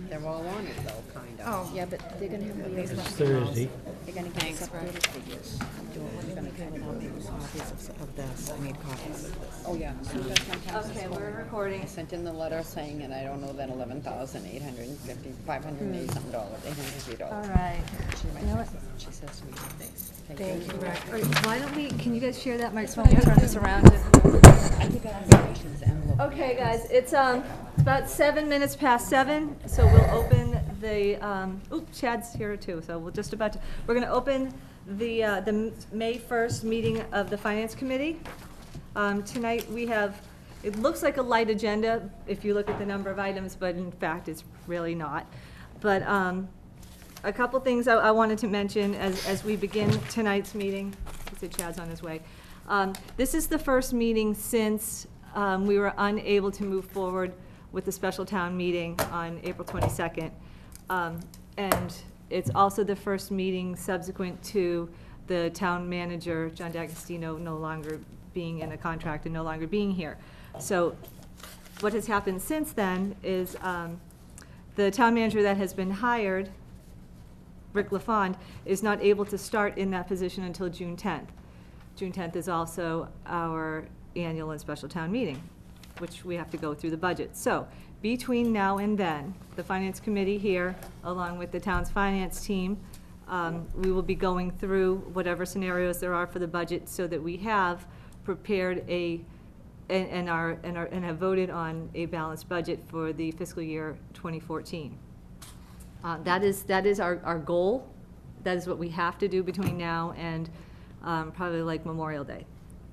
They're all on it though, kind of. Oh. Yeah, but they're gonna have It's the Thursday. They're gonna give us updated figures. We're gonna kind of make copies of this. I need copies of this. Oh, yeah. So that's my taxes. Okay, we're recording. I sent in the letter saying, and I don't know that $11,850, $580 dollars, $850. All right. She You know what? she says to me, thanks. Thank you. All right, why don't we, can you guys share that microphone? We'll turn this around. I think I have questions and look. Okay, guys, it's about 7 minutes past 7, so we'll open the, Chad's here too, so we're just about to, we're gonna open the May 1st meeting of the Finance Committee. Tonight we have, it looks like a light agenda if you look at the number of items, but in fact it's really not. But a couple things I wanted to mention as we begin tonight's meeting. I said Chad's on his way. This is the first meeting since we were unable to move forward with the special town meeting on April 22nd. And it's also the first meeting subsequent to the town manager, John D'Agostino, no longer being in a contract and no longer being here. So what has happened since then is the town manager that has been hired, Rick LaFond, is not able to start in that position until June 10th. June 10th is also our annual and special town meeting, which we have to go through the budget. So between now and then, the Finance Committee here, along with the town's finance team, we will be going through whatever scenarios there are for the budget so that we have prepared and have voted on a balanced budget for the fiscal year 2014. That is our goal. That is what we have to do between now and probably like Memorial Day.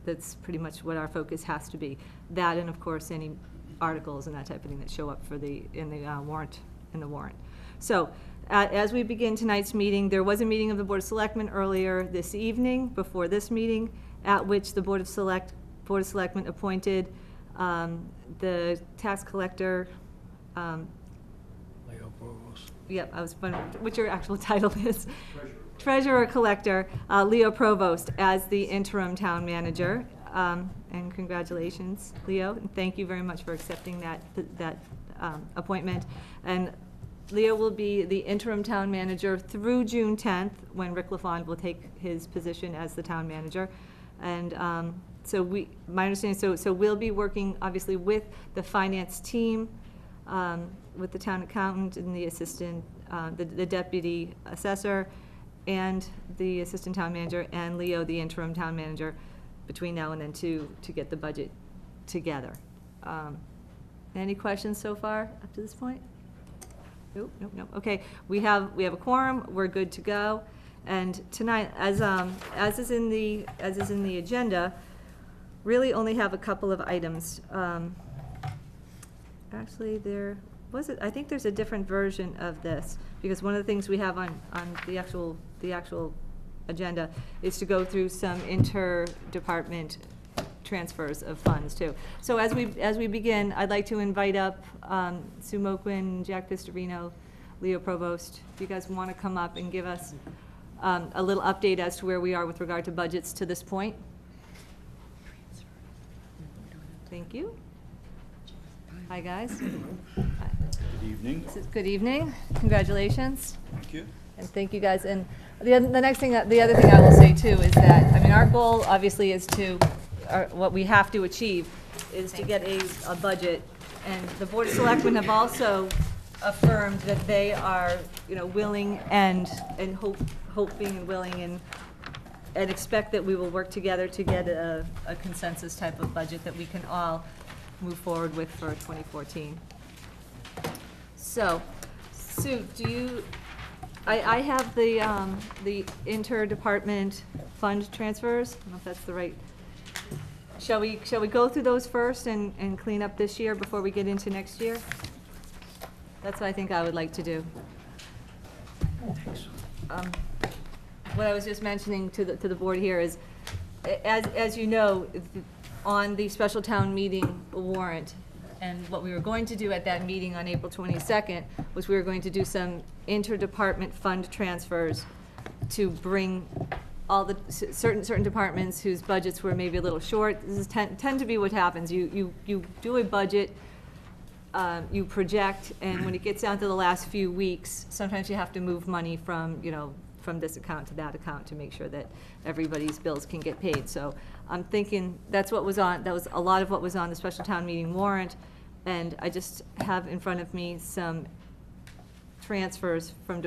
That's pretty much what our focus has to be. That and of course any articles and that type of thing that show up for in the warrant. So as we begin tonight's meeting, there was a meeting of the Board of Selectmen earlier this evening before this meeting, at which the Board of Selectmen appointed the tax collector. Leo Provost. Yep, I was wondering what your actual title is. Treasurer collector, Leo Provost, as the interim town manager. And congratulations, Leo, and thank you very much for accepting that appointment. And Leo will be the interim town manager through June 10th, when Rick LaFond will take his position as the town manager. And so my understanding, so we'll be working obviously with the finance team, with the town accountant and the assistant, the deputy assessor, and the assistant town manager, and Leo, the interim town manager, between now and then to get the budget together. Any questions so far up to this point? Nope. Okay, we have a quorum. We're good to go. And tonight, as is in the agenda, really only have a couple of items. Actually, I think there's a different version of this, because one of the things we have on the actual agenda is to go through some inter-department transfers of funds too. So as we begin, I'd like to invite up Sue Moquin, Jack Pistorino, Leo Provost. If you guys want to come up and give us a little update as to where we are with regard to budgets to this point. Thank you. Hi, guys. Good evening. Good evening. Congratulations. Thank you. And thank you, guys. And the other thing I will say too is that, I mean, our goal obviously is what we have to achieve is to get a budget. And the Board of Selectmen have also affirmed that they are, willing and hoping and willing and expect that we will work together to get a consensus type of budget that we can all move forward with for 2014. So, Sue, I have the inter-department fund transfers. I don't know if that's the right. Shall we go through those first and clean up this year before we get into next year? That's what I think I would like to do. What I was just mentioning to the board here is, as you know, on the special town meeting warrant, and what we were going to do at that meeting on April 22nd was we were going to do some inter-department fund transfers to bring all the certain departments whose budgets were maybe a little short. This is tend to be what happens. You do a budget you project, and when it gets down to the last few weeks, sometimes you have to move money from, from this account to that account to make sure that everybody's bills can get paid. So I'm thinking that was a lot of what was on the special town meeting warrant, and I just have in front of me some transfers from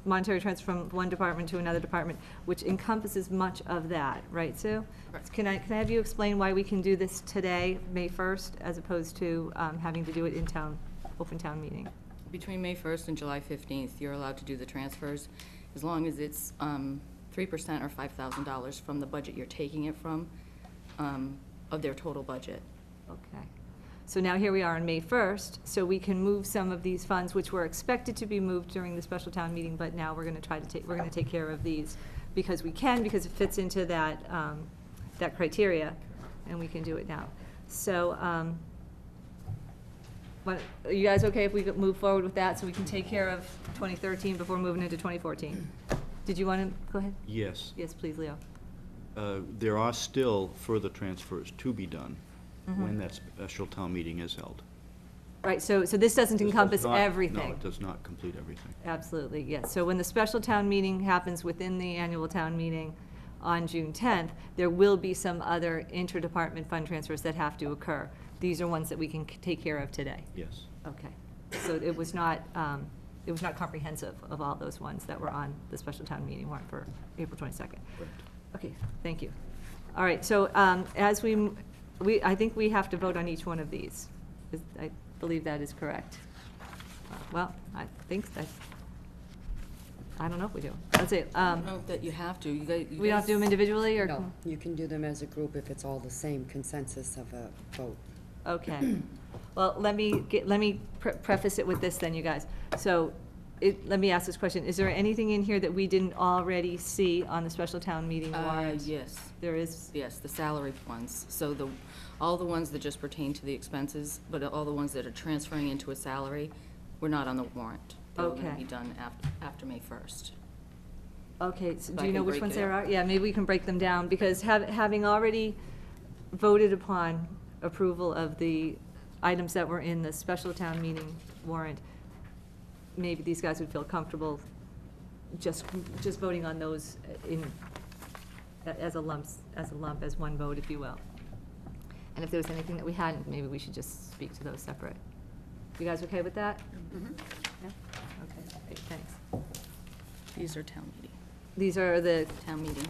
monetary transfer from one department to another department, which encompasses much of that, right, Sue? Correct. Can I have you explain why we can do this today, May 1st, as opposed to having to do it in open town meeting? Between May 1st and July 15th, you're allowed to do the transfers as long as it's 3% or $5,000 from the budget you're taking it from, of their total budget. Okay. So now here we are on May 1st, so we can move some of these funds, which were expected to be moved during the special town meeting, but now we're going to take care of these because it fits into that, that criteria, and we can do it now. So, are you guys okay if we move forward with that so we can take care of 2013 before moving into 2014? Did you want to, go ahead? Yes. Yes, please, Leo. There are still further transfers to be done when that special town meeting is held. Right, so this doesn't This does encompass not- everything. No, it does not complete everything. Absolutely, yes. So when the special town meeting happens within the annual town meeting on June 10th, there will be some other interdepartment fund transfers that have to occur. These are ones that we can take care of today. Yes. Okay. So it was not comprehensive of all those ones that were on the special town meeting warrant for April 22nd. Correct. Okay, thank you. All right, so as I think we have to vote on each one of these. I believe that is correct. Well, I think that, I don't know if we do. Let's see. I don't know that you have to. You guys, We don't have to do them individually, or? No, you can do them as a group if it's all the same consensus of a vote. Okay. Well, let me preface it with this then, you guys. So, let me ask this question. Is there anything in here that we didn't already see on the special town meeting warrant? Yes. There is? Yes, the salary ones. So all the ones that just pertain to the expenses, but all the ones that are transferring into a salary, were not on the warrant. They were going Okay. to be done after May 1st. Okay, so If do I you know can which break ones it there up. are? Yeah, maybe we can break them down, because having already voted upon approval of the items that were in the special town meeting warrant, maybe these guys would feel comfortable just voting on those as a lump, as one vote, if you will. And if there was anything that we hadn't, maybe we should just speak to those separate. You guys okay with that? Yeah? Okay, great, thanks. These are town meeting. These are the Town meeting.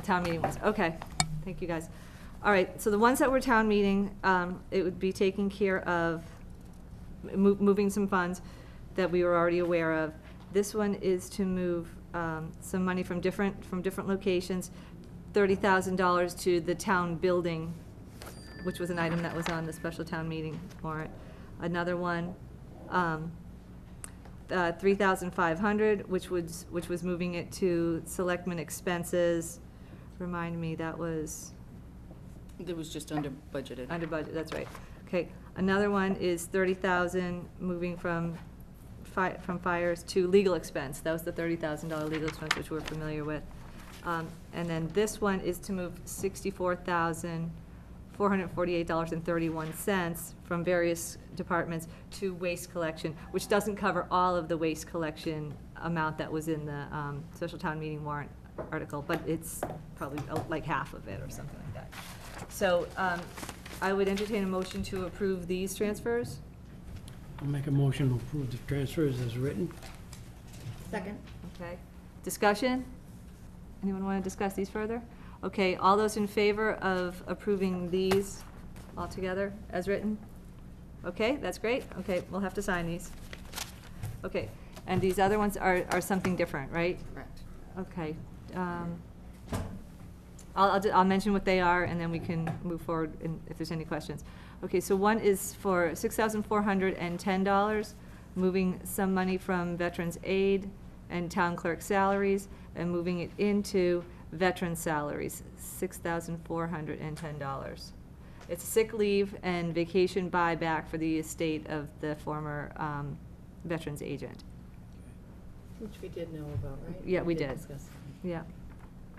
town meeting ones, okay. Thank you, guys. All right, so the ones that were town meeting, it would be taking care of moving some funds that we were already aware of. This one is to move some money from different locations, $30,000 to the town building, which was an item that was on the special town meeting warrant. Another one, 3,500, which was moving it to selectmen expenses. Remind me, that was It was just under budgeted. under budget, that's right. Okay, another one is 30,000, moving from fires to legal expense. That was the $30,000 legal expense, which we're familiar with. And then this one is to move $64,448.31 from various departments to waste collection, which doesn't cover all of the waste collection amount that was in the special town meeting warrant article, but it's probably like half of it or something like that. So I would entertain a motion to approve these transfers. I'll make a motion to approve the transfers as written. Second. Okay. Discussion? Anyone want to discuss these further? Okay, all those in favor of approving these all together as written? Okay, that's great. Okay, we'll have to sign these. Okay, and these other ones are something different, right? Correct. Okay. I'll mention what they are, and then we can move forward if there's any questions. Okay, so one is for $6,410, moving some money from Veterans Aid and town clerk salaries, and moving it into veteran salaries, $6,410. It's sick leave and vacation buyback for the estate of the former veterans agent. Which we did know about, right? Yeah, we did. discuss. Yeah.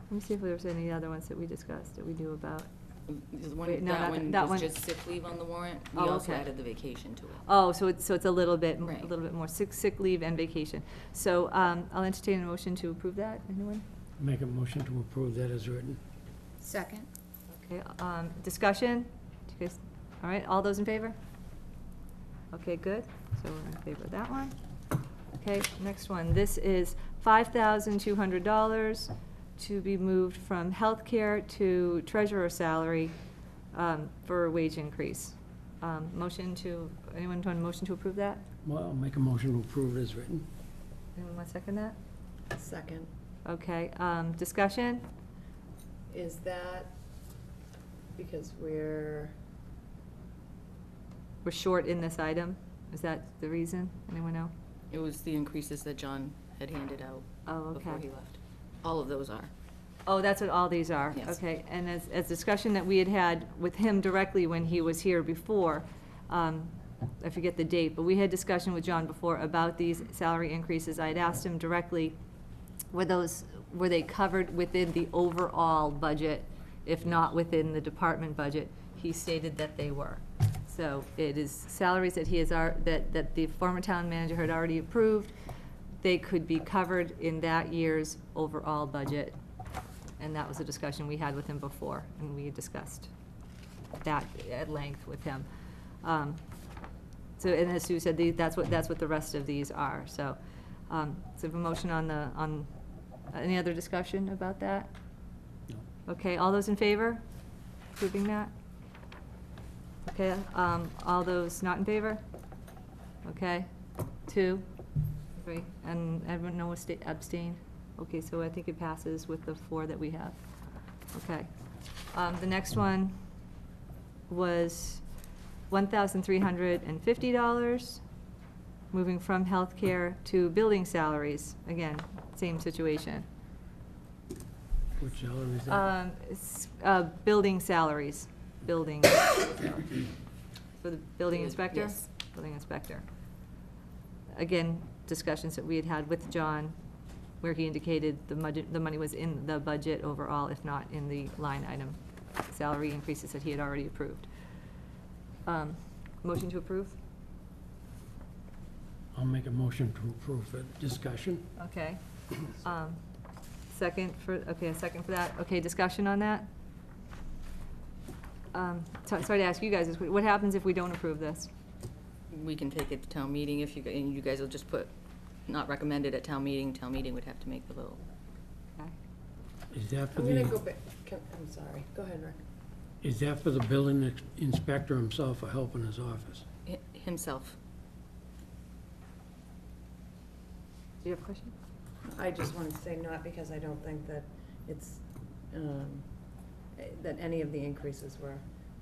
Let me see if there was any other ones that we discussed that we knew about. The one- Wait, no, That not one that was one. just sick leave on the warrant. We Oh, also okay. added the vacation to it. Oh, so it's a little bit, Right. a little bit more sick leave and vacation. So, I'll entertain a motion to approve that. Anyone? Make a motion to approve that as written. Second. Okay, discussion? Do you guys, all right, all those in favor? Okay, good. So we're in favor of that one. Okay, next one. This is $5,200 to be moved from healthcare to treasurer salary for a wage increase. Motion to, anyone want a motion to approve that? Well, I'll make a motion to approve it as written. Anyone want to second that? Second. Okay, discussion? Is that because we're, We're short in this item? Is that the reason? Anyone know? It was the increases that John had handed out Oh, before okay. he left. All of those are. Oh, that's what all these are? Yes. Okay, and as discussion that we had had with him directly when he was here before, I forget the date, but we had discussion with John before about these salary increases. I had asked him directly, were they covered within the overall budget, if not within the department budget? He stated that they were. So it is salaries that he has, that the former town manager had already approved. They could be covered in that year's overall budget. And that was a discussion we had with him before, and we had discussed that at length with him. So, and as Sue said, that's what the rest of these are, so. So we have a motion on any other discussion about that? No. Okay, all those in favor, approving that? Okay, all those not in favor? Okay, 2, 3, and everyone no abstain? Okay, so I think it passes with the 4 that we have. Okay. The next one was $1,350, moving from healthcare to building salaries. Again, same situation. Which salary is that? Building salaries, building. For the building inspector? Yes. Building inspector. Again, discussions that we had had with John, where he indicated the money was in the budget overall, if not in the line item salary increases that he had already approved. Motion to approve? I'll make a motion to approve for discussion. Okay. Second for, okay, a second for that. Okay, discussion on that? Sorry to ask you guys, what happens if we don't approve this? We can take it to town meeting if and you guys will just put not recommended at town meeting. Town meeting would have to make the vote. Okay. Is that for I'm gonna go the, back, I'm sorry, go ahead, Rick. is that for the building inspector himself or help in his office? Himself. Do you have a question? I just wanted to say not because I don't think that it's, that any of the increases were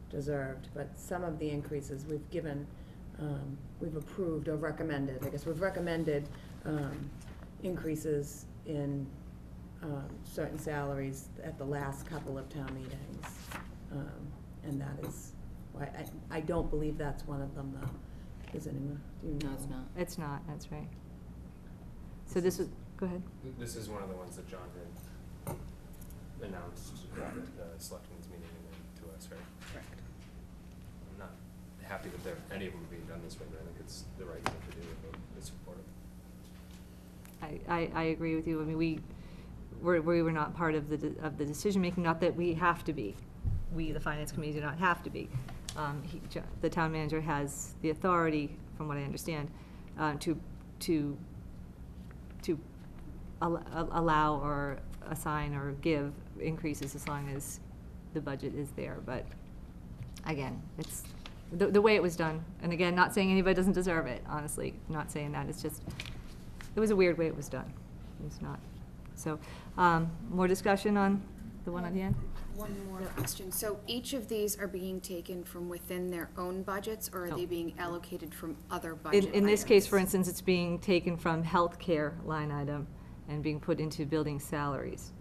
deserved, but some of the increases we've given, we've approved or recommended. I guess we've recommended increases in certain salaries at the last couple of town meetings. And that is why, I don't believe that's one of them, though. Is anyone, do you know? No, it's not. It's not, that's right. So this was, go ahead. This is one of the ones that John had announced at the selectmen's meeting and then to us, right? Correct. I'm not happy that any of them are being done this way, but I think it's the right thing to do, but it's supportive. I agree with you. I mean, we were not part of the decision-making, not that we have to be. We, the finance committee, do not have to be. The town manager has the authority, from what I understand, to allow or assign or give increases as long as the budget is there. But again, it's the way it was done. And again, not saying anybody doesn't deserve it, honestly, not saying that. It's just, it was a weird way it was done. It was not. So, more discussion on the one on the end? One more question. So each of these are being taken from within their own budgets, or are No. they being allocated from other budget items? In this case, for instance, it's being taken from healthcare line item and being put into building salaries.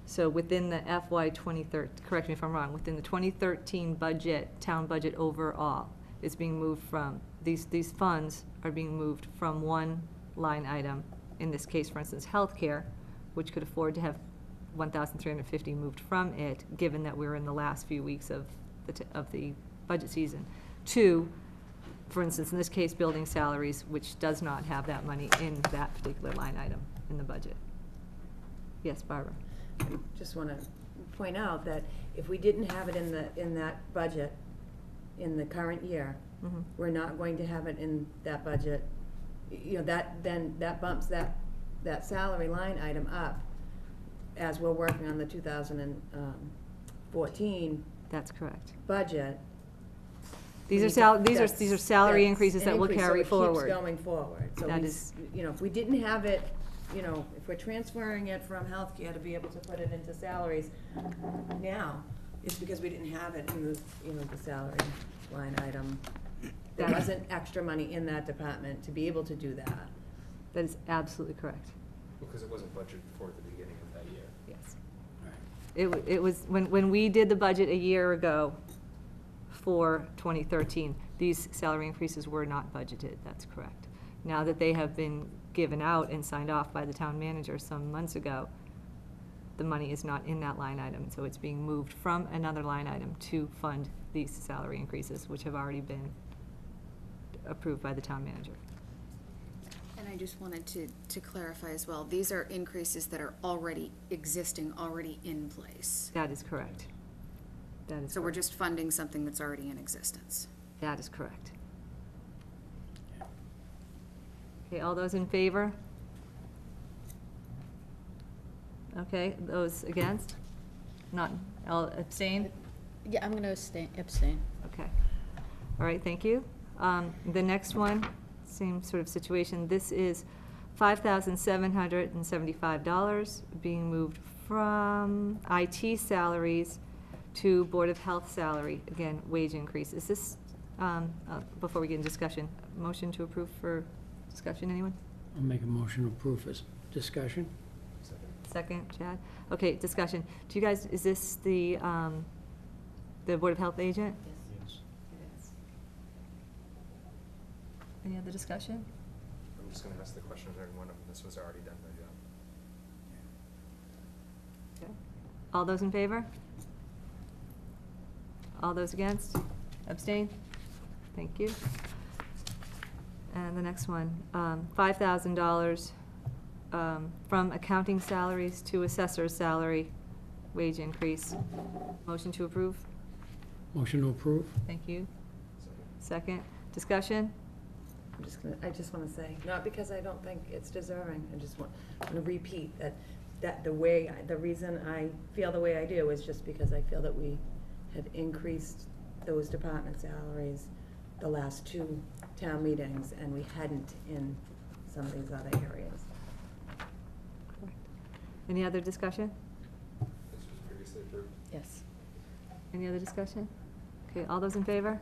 So within the FY 2013, correct me if I'm wrong, within the 2013 budget, town budget overall, it's being moved from, these funds are being moved from one line item, in this case, for instance, healthcare, which could afford to have 1,350 moved from it, given that we're in the last few weeks of the budget season, to, for instance, in this case, building salaries, which does not have that money in that particular line item in the budget. Yes, Barbara? I just want to point out that if we didn't have it in that budget in the current year, Mhm. we're not going to have it in that budget. You know, that bumps that salary line item up as we're working on the 2014 That's correct. budget. These We are need sal, to- these are that's- salary that's increases an that will increase, so carry it forward. keeps going forward. So That we is- you know, if we didn't have it, you know, if we're transferring it from healthcare to be able to put it into salaries now, it's because we didn't have it in the, you know, the salary line item. There That- wasn't extra money in that department to be able to do that. That is absolutely correct. Because it wasn't budgeted for at the beginning of that year. Yes. It was, when we did the budget a year ago for 2013, these salary increases were not budgeted, that's correct. Now that they have been given out and signed off by the town manager some months ago, the money is not in that line item, so it's being moved from another line item to fund these salary increases, which have already been approved by the town manager. And I just wanted to clarify as well, these are increases that are already existing, already in place. That is correct. That is So we're correct. just funding something that's already in existence. That is correct. Okay, all those in favor? Okay, those against? None. All abstain? Yeah, I'm gonna abstain. Okay. All right, thank you. The next one, same sort of situation. This is $5,775 being moved from IT salaries to Board of Health salary, again, wage increase. Is this, before we get in discussion, motion to approve for discussion, anyone? I'll make a motion to approve this discussion. Second, Chad? Okay, discussion. Do you guys, is this the Board of Health agent? Yes. Any other discussion? I'm just gonna ask the question of every one of them. This was already done by Joe. Okay. All those in favor? All those against? Abstain? Thank you. And the next one, $5,000 from accounting salaries to assessor's salary, wage increase. Motion to approve? Motion to approve? Thank you. Second, discussion? I just want to say, not because I don't think it's deserving, I just want to repeat that the reason I feel the way I do is just because I feel that we have increased those department salaries the last two town meetings, and we hadn't in some of these other areas. Any other discussion? This was previously approved. Yes. Any other discussion? Okay, all those in favor?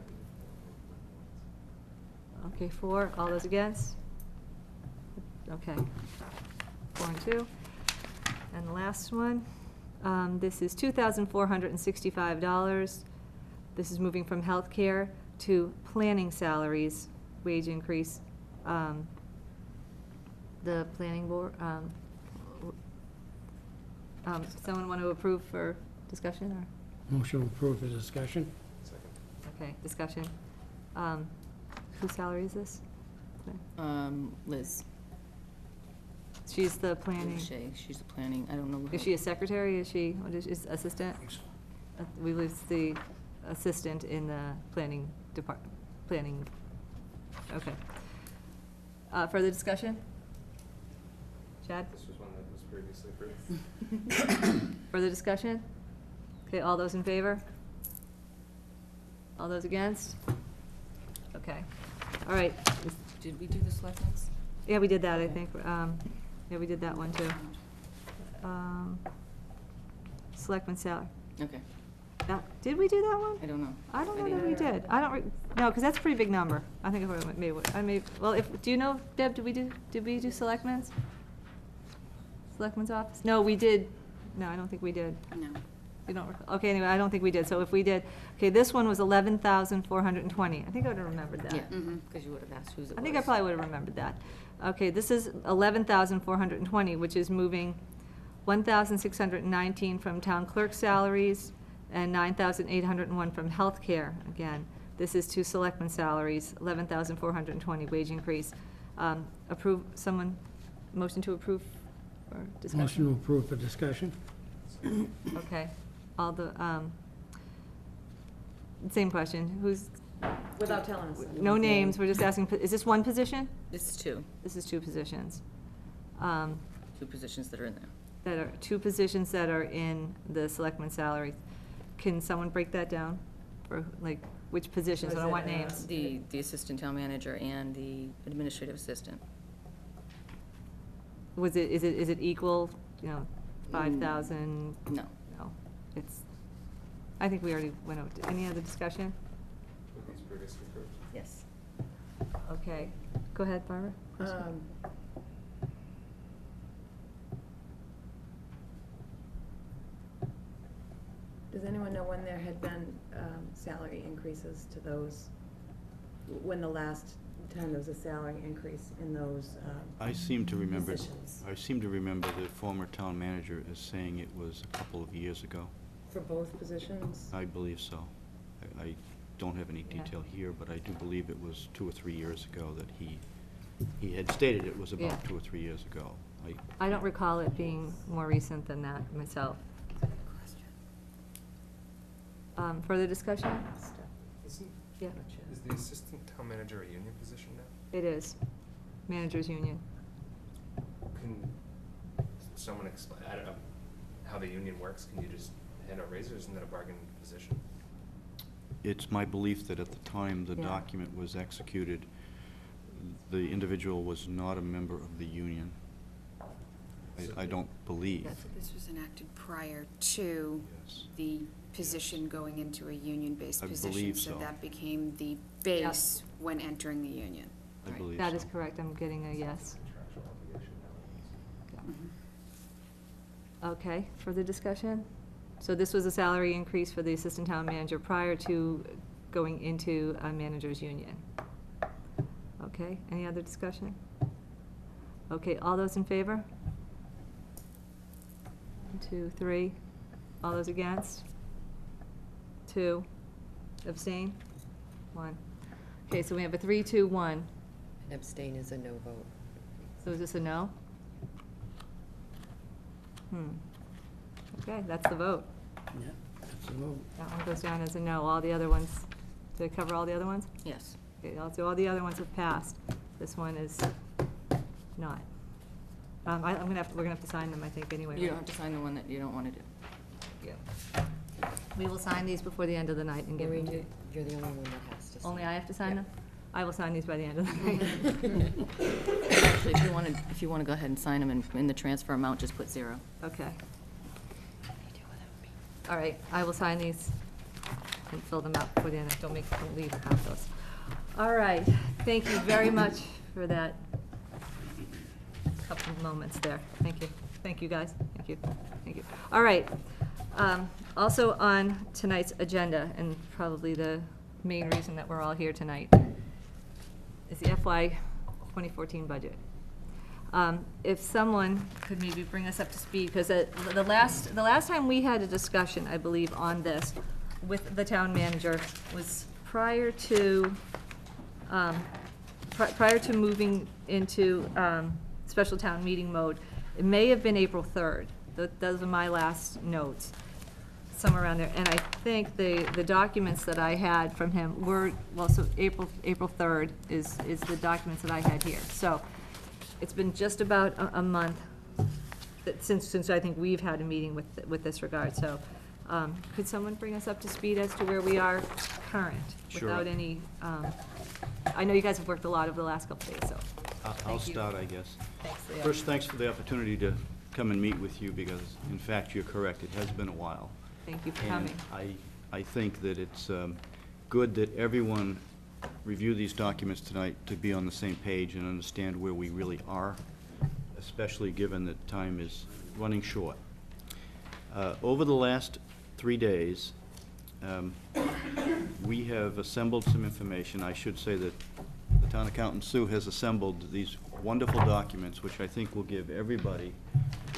Okay, 4. All those against? Okay. 4 and 2. And the last one, this is $2,465. This is moving from healthcare to planning salaries, wage increase. The planning board, someone want to approve for discussion, or? Motion to approve the discussion. Second. Okay, discussion. Whose salary is this? Liz. She's the planning, Shay, she's the planning, I don't know. is she a secretary, is she, what is assistant? We lose the assistant in the planning department, planning, okay. Further discussion? Chad? This was one that was previously approved. Further discussion? Okay, all those in favor? All those against? Okay, all right. Did we do the selectments? Yeah, we did that, I think. Yeah, we did that one, too. Selectman salary. Okay, Did we do that one? I don't know. I don't know didn't- that we did. I don't, no, because that's a pretty big number. I think I may, well, do you know, Deb, did we do selectmen's? Selectmen's office? No, we did, no, I don't think we did. No. You don't recall, okay, anyway, I don't think we did. So if we did, okay, this one was 11,420. I think I would have remembered that. Yeah, Mhm. because you would have asked whose it was. I think I probably would have remembered that. Okay, this is 11,420, which is moving 1,619 from town clerk salaries, and 9,801 from healthcare. Again, this is to selectmen salaries, 11,420 wage increase. Approve, someone, motion to approve or discussion? Motion to approve for discussion? Okay, all the, same question, who's, Without telling us. no names, we're just asking, is this one position? This is two This is two positions. positions that are in there. That are, two positions that are in the selectman salary. Can someone break that down? For, like, which positions, I don't want names. The assistant town manager and the administrative assistant. Was it, is it equal, 5,000? No. No, it's, I think we already went over, any other discussion? Were these previously approved? Yes. Okay, go ahead, Barbara. Does anyone know when there had been salary increases to those, when the last time there was a salary increase in those I seem to remember, positions? the former town manager as saying it was a couple of years ago. For both positions? I believe so. I don't have any Yeah. detail here, but I do believe it was 2 or 3 years ago that he had stated it was about Yeah. 2 or 3 years ago. I don't recall it being more recent than that myself. Further discussion? Isn't, Yeah, is the assistant town manager a union position now? it is. Managers Union. Can someone explain, I don't know, how the union works? Can you just hand out raises? Isn't that a bargain position? It's my belief that at the time the Yeah. document was executed, the individual was not a member of the union. I don't believe. Yes. This was enacted prior to Yes. the position going into a union-based I position. believe so. that became the base when entering the union. I Right. believe That is so. correct, I'm getting a yes. Contractual obligation now. Okay, further discussion? So this was a salary increase for the assistant town manager prior to going into a manager's union. Okay, any other discussion? Okay, all those in favor? 1, 2, 3. All those against? 2. Abstain? 1. Okay, so we have a 3, 2, 1. And abstain is a no vote. So is this a no? Okay, that's the vote. Yeah, that's a vote. That one goes down as a no. All the other ones, did I cover all the other ones? Yes. Okay, so all the other ones have passed. This one is not. I'm gonna have to, we're gonna have to sign them, I think, anyway. You right? don't have to sign the one that you don't want to do. Yeah. We will sign these before the end of the night and give them Maureen, to you. you're the only one that has to sign. Only I have to sign Yeah. them? I will sign these by the end of the night. Actually, if you want to go ahead and sign them and in the transfer amount, just put 0. Okay. All right, I will sign these and fill them out before the end. Don't leave without those. All right, thank you very much for that couple of moments there. Thank you. Thank you, guys. Thank you. Thank you. All right. Also on tonight's agenda, and probably the main reason that we're all here tonight, is the FY 2014 budget. If someone could maybe bring us up to speed, because the last time we had a discussion, I believe, on this with the town manager was prior to moving into special town meeting mode. It may have been April 3rd. Those are my last notes, somewhere around there. And I think the documents that I had from him were, well, so April 3rd is the documents that I had here. So it's been just about a month since I think we've had a meeting with this regard. So could someone bring us up to speed as to where we are current? Sure. Without any, I know you guys have worked a lot over the last couple days, so. I'll Thank you. start, I guess. Thanks, Leo. First, thanks for the opportunity to come and meet with you, because in fact, you're correct, it has been a while. Thank you for coming. And I think that it's good that everyone review these documents tonight to be on the same page and understand where we really are, especially given that time is running short. Over the last 3 days, we have assembled some information. I should say that the town accountant, Sue, has assembled these wonderful documents, which I think will give everybody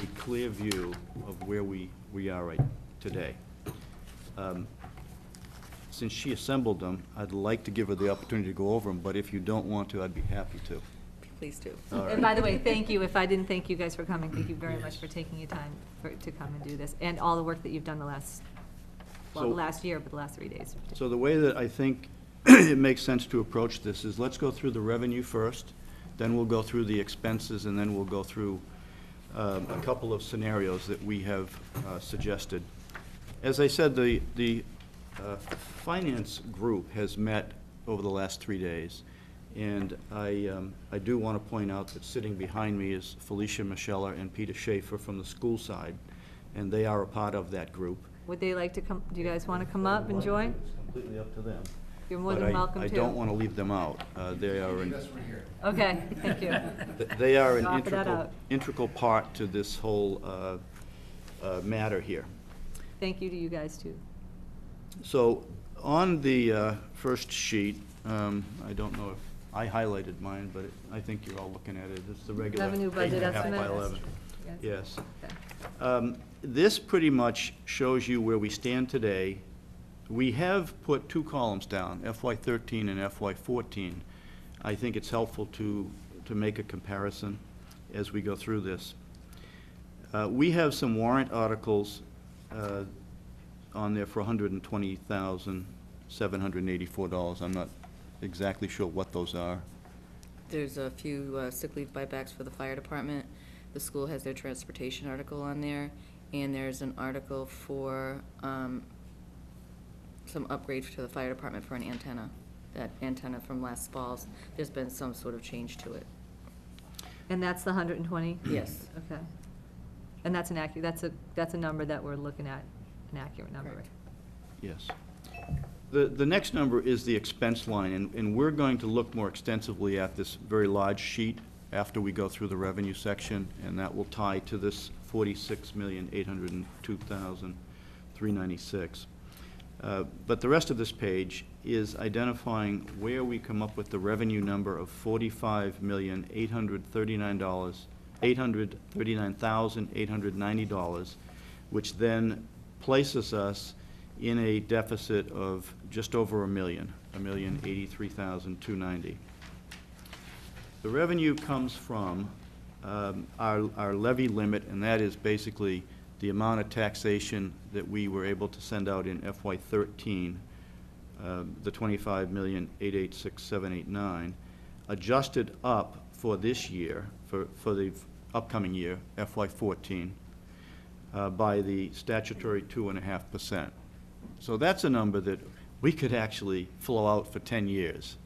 a clear view of where we are right today. Since she assembled them, I'd like to give her the opportunity to go over them, but if you don't want to, I'd be happy to. Please do. All right. And by the way, thank you, if I didn't thank you guys for coming, thank you very much for taking your time to come and do this, and all the work that you've done the last, well, So- the last year, but the last 3 days. So the way that I think it makes sense to approach this is, let's go through the revenue first, then we'll go through the expenses, and then we'll go through a couple of scenarios that we have suggested. As I said, the finance group has met over the last 3 days, and I do want to point out that sitting behind me is Felicia Michella and Peter Schaefer from the school side, and they are a part of that group. Would they like to come, do you guys want to come up and join? It's completely up to them. You're more But than welcome to. I don't want to leave them out. They are an Okay, thank you. They are an Offer that out. integral part to this whole matter here. Thank you to you guys, too. So, on the first sheet, I don't know if, I highlighted mine, but I think you're all looking at it. It's the regular Revenue budget 8.5 by estimate? 11. Yes. Yes. Okay. This pretty much shows you where we stand today. We have put 2 columns down, FY13 and FY14. I think it's helpful to make a comparison as we go through this. We have some warrant articles on there for $120,784. I'm not exactly sure what those are. There's a few sick leave buybacks for the fire department. The school has their transportation article on there, and there's an article for some upgrade to the fire department for an antenna. That antenna from last fall's, there's been some sort of change to it. And that's the 120? Yes. Okay. And that's an accurate, that's a number that we're looking at, an accurate number. Correct. Yes. The next number is the expense line, and we're going to look more extensively at this very large sheet after we go through the revenue section, and that will tie to this $46,802,396. But the rest of this page is identifying where we come up with the revenue number of $45,839,890, which then places us in a deficit of just over $1,083,290. The revenue comes from our levy limit, and that is basically the amount of taxation that we were able to send out in FY13, the $25,886,789, adjusted up for this year, for the upcoming year, FY14, by the statutory 2.5%. So that's a number that we could actually flow out for 10 years,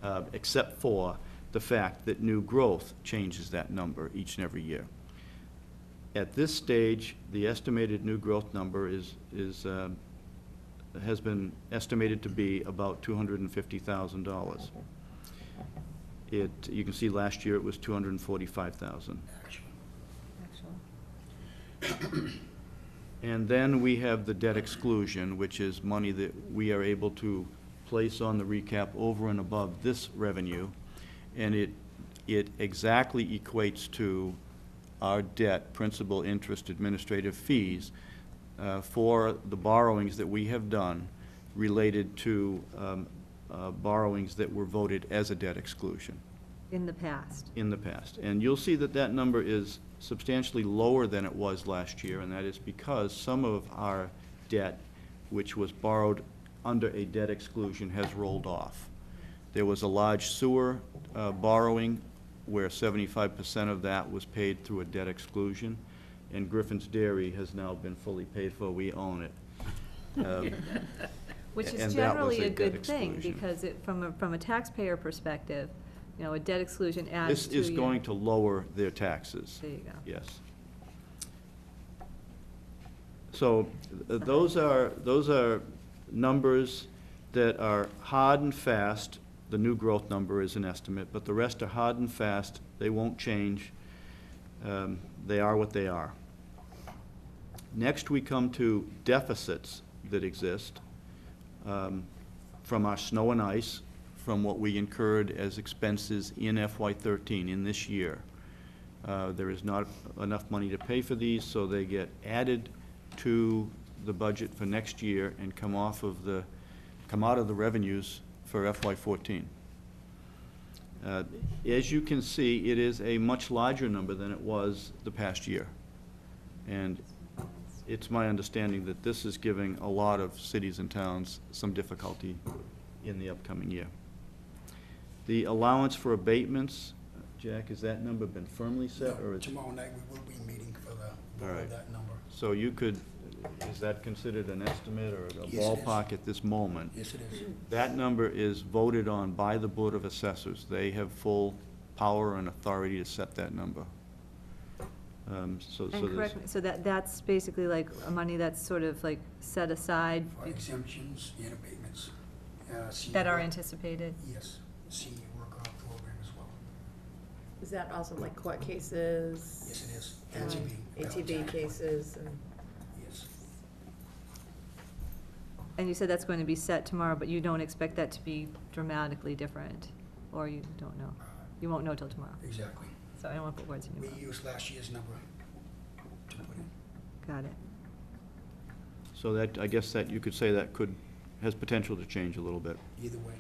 Right. except for the fact that new growth changes that number each and every year. At this stage, the estimated new growth number has been estimated to be about $250,000. You can see last year it was $245,000. Actually. And then we have the debt exclusion, which is money that we are able to place on the recap over and above this revenue, and it exactly equates to our debt, principal, interest, administrative fees for the borrowings that we have done related to borrowings that were voted as a debt exclusion In the past. in the past. And you'll see that that number is substantially lower than it was last year, and that is because some of our debt, which was borrowed under a debt exclusion, has rolled off. There was a large sewer borrowing where 75% of that was paid through a debt exclusion, and Griffin's Dairy has now been fully paid for. We own it. Which and is that was generally a debt good thing, exclusion. because from a taxpayer perspective, you know, a debt exclusion adds This to is your- going to lower their taxes. There you go. Yes. So those are numbers that are hard and fast. The new growth number is an estimate, but the rest are hard and fast. They won't change. They are what they are. Next, we come to deficits that exist from our snow and ice from what we incurred as expenses in FY13, in this year. There is not enough money to pay for these, so they get added to the budget for next year and come out of the revenues for FY14. As you can see, it is a much larger number than it was the past year. And it's my understanding that this is giving a lot of cities and towns some difficulty in the upcoming year. The allowance for abatements, Jack, has that number been firmly set, or is? Tomorrow night, we will be meeting for the All vote right. of that number. So you could, is that considered an estimate or a Yes, it is. ballpark at this moment? Yes, it is. That number is voted on by the Board of Assessors. They have full power and authority to set that number. So And there's, correct me, so that's basically like money that's sort of like set aside For exemptions and abatements. Senior that are work- anticipated? Yes, senior worker program as well. Is that also like court cases? Yes, it is. and ATB. ATB cases, and Yes. And you said that's going to be set tomorrow, but you don't expect that to be dramatically different? Or you don't know? You won't know till tomorrow? Exactly. So I don't want to put words in We your mouth. used last year's number to put in. Got it. so that, I guess that you could say that has potential to change a little bit. Either way.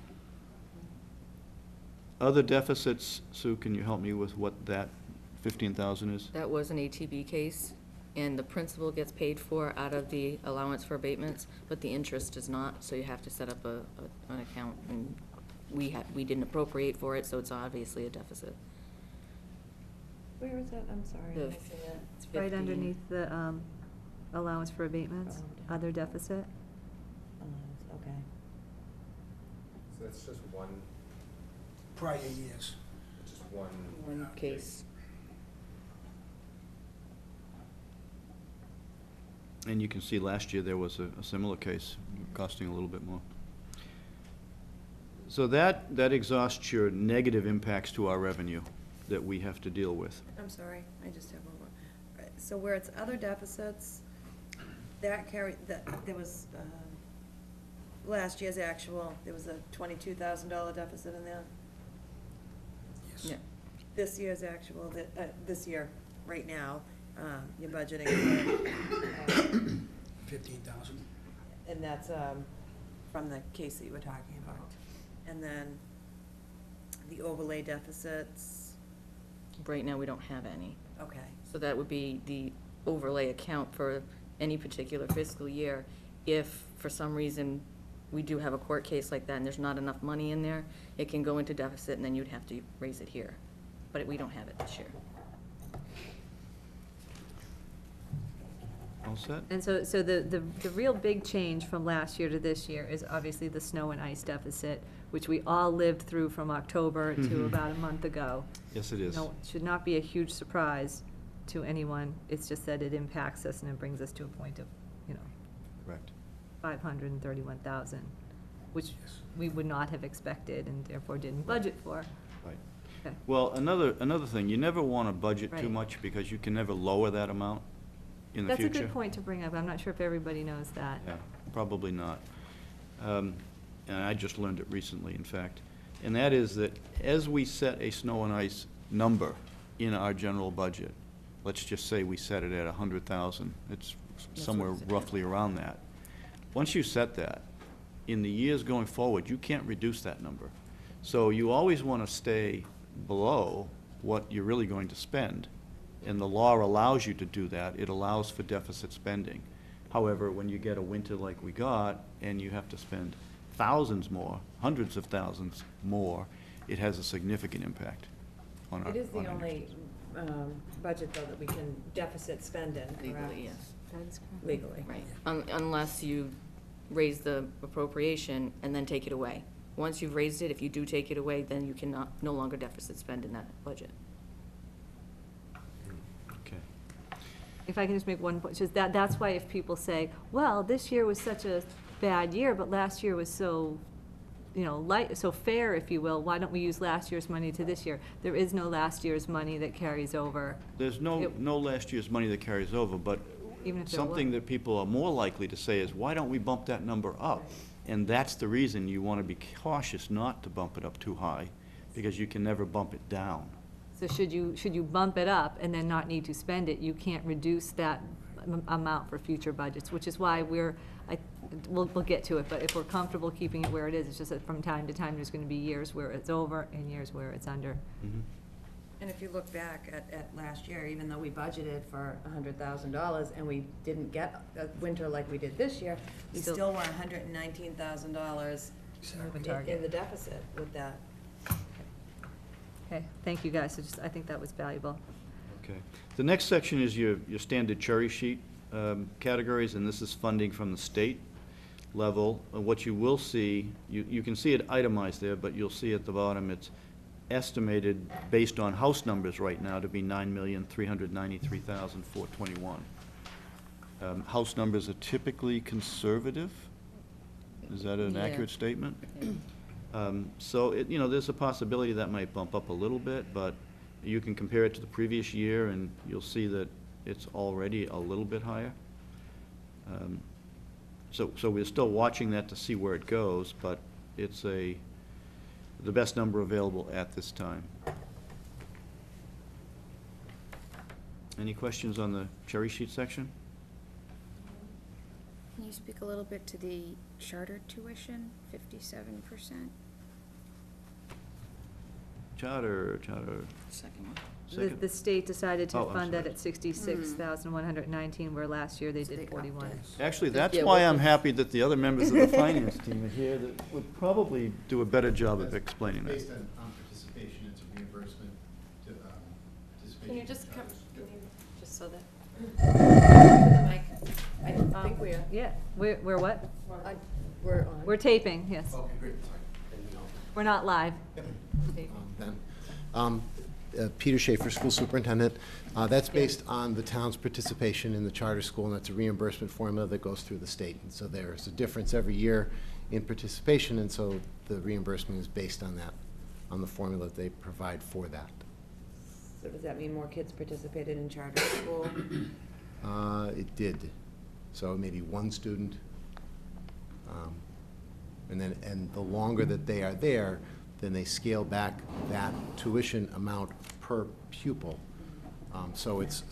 Other deficits, Sue, can you help me with what that 15,000 is? That was an ATB case, and the principal gets paid for out of the allowance for abatements, but the interest does not, so you have to set up an account, and we didn't appropriate for it, so it's obviously a deficit. where is that? I'm sorry. The I'm missing it. It's Right 15. underneath the allowance for abatements, Oh, other deficit? Okay. So that's just one, Prior years. One case. And you can see last year there was a similar case costing a little bit more. So that exhausts your negative impacts to our revenue that we have to deal with. I'm sorry, I just have one more. So where it's other deficits, that there was, last year's actual, there was a $22,000 deficit in there. Yes. Yeah. This year's actual, this year, right now, you're budgeting, 15,000. and that's, from the case that you were talking about. And then the overlay deficits, Right now, we don't have any. okay. So that would be the overlay account for any particular fiscal year. If, for some reason, we do have a court case like that and there's not enough money in there, it can go into deficit and then you'd have to raise it here. But we don't have it this year. All set? And so the real big change from last year to this year is obviously the snow and ice deficit, which we all lived through from October to Mhm. about a month ago. Yes, it is. No, it should not be a huge surprise to anyone. It's just that it impacts us and it brings us to a point of, Correct. 531,000, which Yes. we would not have expected and therefore didn't budget for. Right. Okay. Well, another thing, you never want to budget too Right. much because you can never lower that amount in the That's future. a good point to bring up. I'm not sure if everybody knows that. Yeah, probably not. And I just learned it recently, in fact. And that is that as we set a snow and ice number in our general budget, let's just say we set it at 100,000, it's That's somewhere what it's at. roughly around that. Once you set that, in the years going forward, you can't reduce that number. So you always want to stay below what you're really going to spend. And the law allows you to do that. It allows for deficit spending. However, when you get a winter like we got, and you have to spend thousands more, hundreds of thousands more, it has a significant impact on our. It is on the our only budget, though, that we can deficit spend in, correct? Legally, yes. That is correct. Legally. Right. Unless you raise the appropriation and then take it away. Once you've raised it, if you do take it away, then you cannot, no longer deficit spend in that budget. Okay. If I can just make one point, just that's why if people say, well, this year was such a bad year, but last year was so, light, so fair, if you will, why don't we use last year's money to this year? There is no last year's money that carries over. There's It- no last year's money that carries over, but Even if there something were. that people are more likely to say is, why don't we bump that number up? And that's the reason you want to be cautious not to bump it up too high, because you can never bump it down. So should you bump it up and then not need to spend it, you can't reduce that amount for future budgets, which is why we'll get to it, but if we're comfortable keeping it where it is, it's just that from time to time, there's gonna be years where it's over and years where it's under. And if you look back at last year, even though we budgeted for $100,000 and we didn't get a winter like we did this year, we still were $119,000 in the deficit with that. Okay, thank you guys, I think that was valuable. Okay. The next section is your standard cherry sheet categories, and this is funding from the state level. What you will see, you can see it itemized there, but you'll see at the bottom, it's estimated based on house numbers right now to be $9,393,421. House numbers are typically conservative. Is that an Yeah. accurate statement? So, there's a possibility that might bump up a little bit, but you can compare it to the previous year, and you'll see that it's already a little bit higher. So we're still watching that to see where it goes, but it's the best number available at this time. Any questions on the cherry sheet section? Can you speak a little bit to the charter tuition, 57%? Charter. Second one. Second. The state decided to Oh, I'm fund that sorry. at 66,119, where last year they did 41. Actually, that's Yeah, why well, I'm happy that the other members of the finance team are here that would probably do a better job of explaining that. Based on participation, it's a reimbursement to participation. Can you just come, charters. just so that. I think we are. Yeah, we're what? We're on. We're taping, yes. Okay, great, sorry. Didn't know. We're not live. Peter Schaefer, school superintendent. That's based on the town's participation in the charter school, and that's a reimbursement formula that goes through the state. And so there's a difference every year in participation, and so the reimbursement is based on that, on the formula that they provide for that. So does that mean more kids participated in charter school? It did. So maybe one student. And the longer that they are there, then they scale back that tuition amount per pupil. So it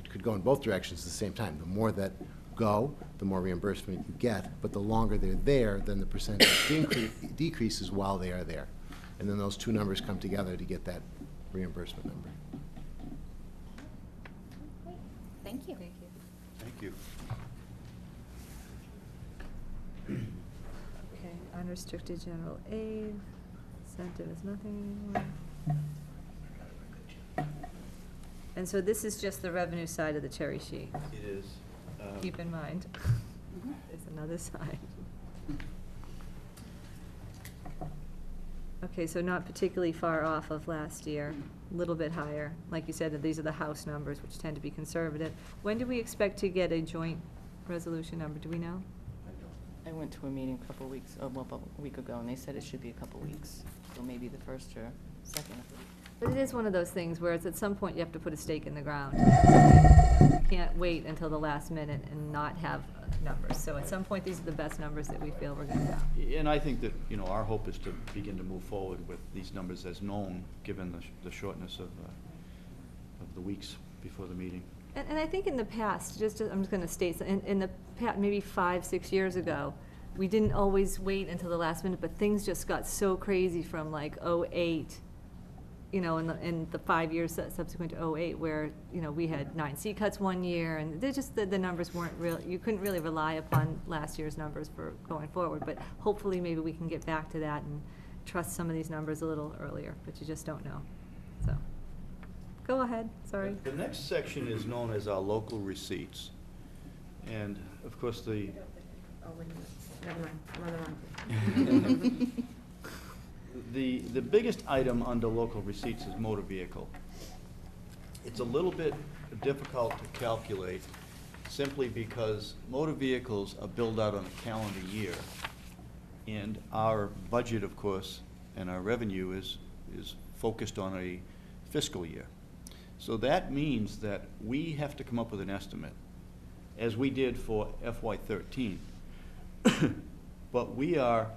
could go in both directions at the same time. The more that go, the more reimbursement you get, but the longer they're there, then the percentage decreases while they are there. And then those two numbers come together to get that reimbursement number. Thank you. Thank you. Thank you. Okay, unrestricted general aid, incentive is nothing anymore. And so this is just the revenue side of the cherry sheet. It is. Keep in mind, there's another side. Okay, so not particularly far off of last year, a little bit higher. Like you said, that these are the house numbers, which tend to be conservative. When do we expect to get a joint resolution number, do we know? I went to a meeting a couple weeks, a week ago, and they said it should be a couple weeks, so maybe the first or second of the week. But it is one of those things where it's at some point you have to put a stake in the ground. You can't wait until the last minute and not have numbers. So at some point, these are the best numbers that we feel we're gonna have. And I think that, our hope is to begin to move forward with these numbers as known, given the shortness of the weeks before the meeting. And I think in the past, I'm just gonna state, in the past, maybe 5, 6 years ago, we didn't always wait until the last minute, but things just got so crazy from like '08, in the 5 years subsequent to '08, where, we had 9 C cuts one year, and they're just, the numbers weren't real, you couldn't really rely upon last year's numbers for going forward, but hopefully maybe we can get back to that and trust some of these numbers a little earlier, but you just don't know, so. Go ahead, sorry. The next section is known as our local receipts. And, of course, Oh, wait a minute, never mind, I'm on the wrong page. the biggest item under local receipts is motor vehicle. It's a little bit difficult to calculate simply because motor vehicles are billed out on a calendar year. And our budget, of course, and our revenue is focused on a fiscal year. So that means that we have to come up with an estimate, as we did for FY13. but we are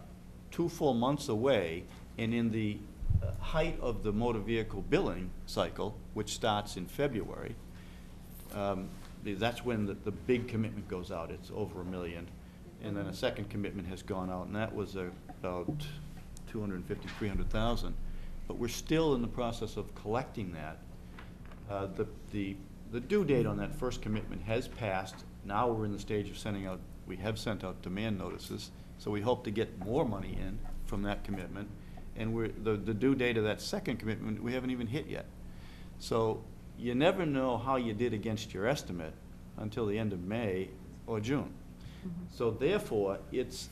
2 full months away, and in the height of the motor vehicle billing cycle, which starts in February, that's when the big commitment goes out. It's over $1 million. And then a second commitment has gone out, and that was about 250, 300,000. But we're still in the process of collecting that. The due date on that first commitment has passed. Now we're in the stage of sending out, we have sent out demand notices, so we hope to get more money in from that commitment. And the due date of that second commitment, we haven't even hit yet. So you never know how you did against your estimate until the end of May or June. So therefore, it's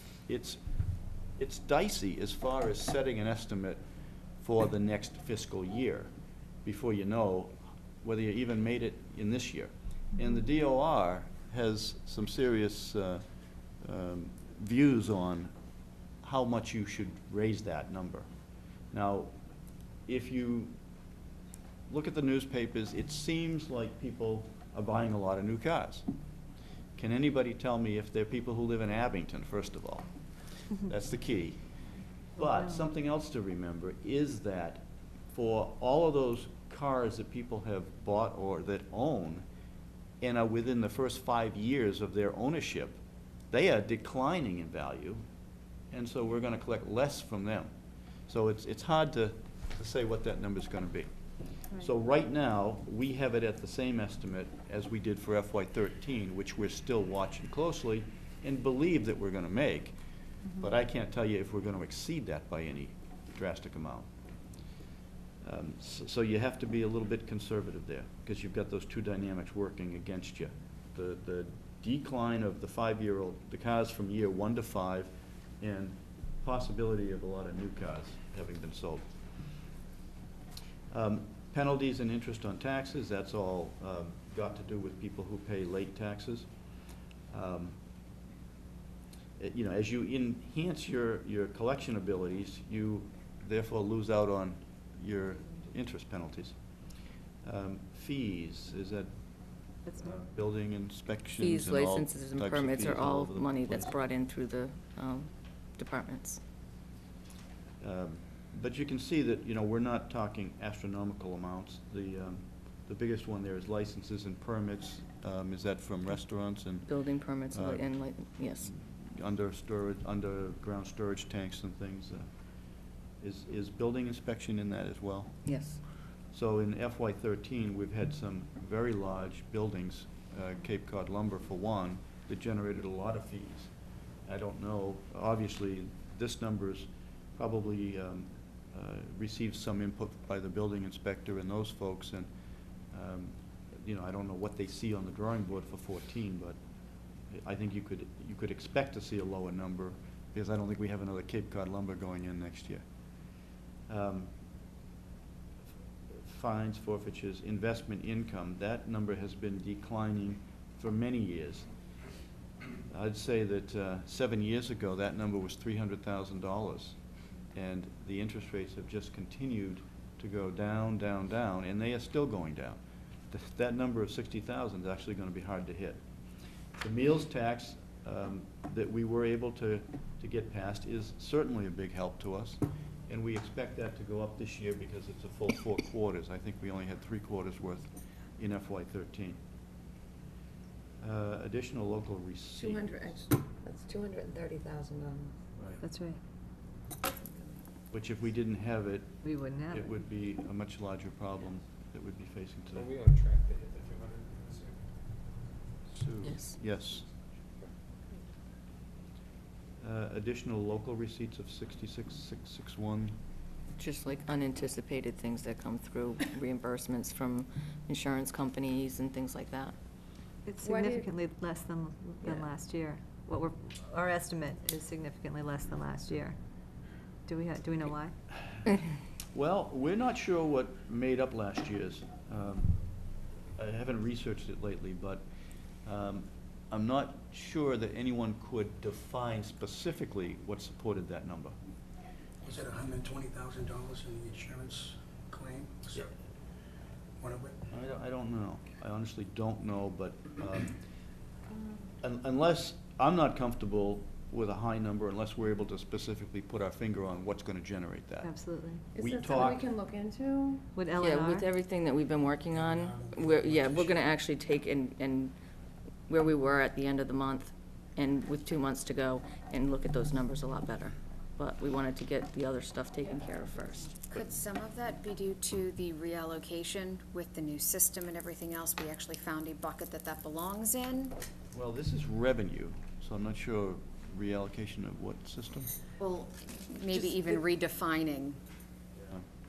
dicey as far as setting an estimate for the next fiscal year before you know whether you even made it in this year. And the DOR has some serious views on how much you should raise that number. Now, if you look at the newspapers, it seems like people are buying a lot of new cars. Can anybody tell me if they're people who live in Abington, first of all? That's the key. But something else to remember is that for all of those cars that people have bought or that own and are within the first 5 years of their ownership, they are declining in value, and so we're going to collect less from them. So it's hard to say what that number is going to be. So right now, we have it at the same estimate as we did for FY13, which we're still watching closely and believe that we're going to make. But I can't tell you if we're going to exceed that by any drastic amount. So you have to be a little bit conservative there, because you've got those two dynamics working against you. The decline of the 5-year-old, the cars from year 1 to 5, and possibility of a lot of new cars having been sold. Penalties and interest on taxes, that's all got to do with people who pay late taxes. You know, as you enhance your collection abilities, you therefore lose out on your interest penalties. Fees, is that building inspections Fees, and all licenses, and types of permits are fees all all over the money that's place? brought in through the departments. But you can see that, you know, we're not talking astronomical amounts. The biggest one there is licenses and permits. Is that from restaurants and Building permits and, like, yes. underground storage tanks and things? Is building inspection in that as well? Yes. So in FY13, we've had some very large buildings, Cape Cod Lumber for one, that generated a lot of fees. I don't know, obviously, this number's probably received some input by the building inspector and those folks, and you know, I don't know what they see on the drawing board for 14, but I think you could expect to see a lower number, because I don't think we have another Cape Cod Lumber going in next year. Fines, forfeitures, investment income, that number has been declining for many years. I'd say that 7 years ago, that number was $300,000, and the interest rates have just continued to go down, down, down, and they are still going down. That number of 60,000 is actually going to be hard to hit. The meals tax that we were able to get passed is certainly a big help to us, and we expect that to go up this year because it's a full 4 quarters. I think we only had 3 quarters worth in FY13. Additional local receipts. 200, actually, that's $230,000. Right. That's right. Which if we didn't have it, We wouldn't have it would be a much larger problem that we'd be facing Are we today. on track to hit the 200 this year? Yes. Additional local receipts of 66,661. Just like unanticipated things that come through, reimbursements from insurance companies and things like that. It's Why do you- significantly less than Yeah. last year. Our estimate is significantly less than last year. Do we know why? Well, we're not sure what made up last year's. I haven't researched it lately, but I'm not sure that anyone could define specifically what supported that number. Was it $120,000 in the insurance claim? Was that one of it? I don't know. I honestly don't know, but unless I'm not comfortable with a high number unless we're able to specifically put our finger on what's gonna generate that. Absolutely. Is We that something we talk- can look into? With Yeah, with LNR? everything that we've been working on, we're gonna actually take and where we were at the end of the month, and with 2 months to go, and look at those numbers a lot better. But we wanted to get the other stuff taken care of first. Could some of that be due to the reallocation with the new system and everything else? We actually found a bucket that belongs in? Well, this is revenue, so I'm not sure reallocation of what system? Well, maybe Just even redefining.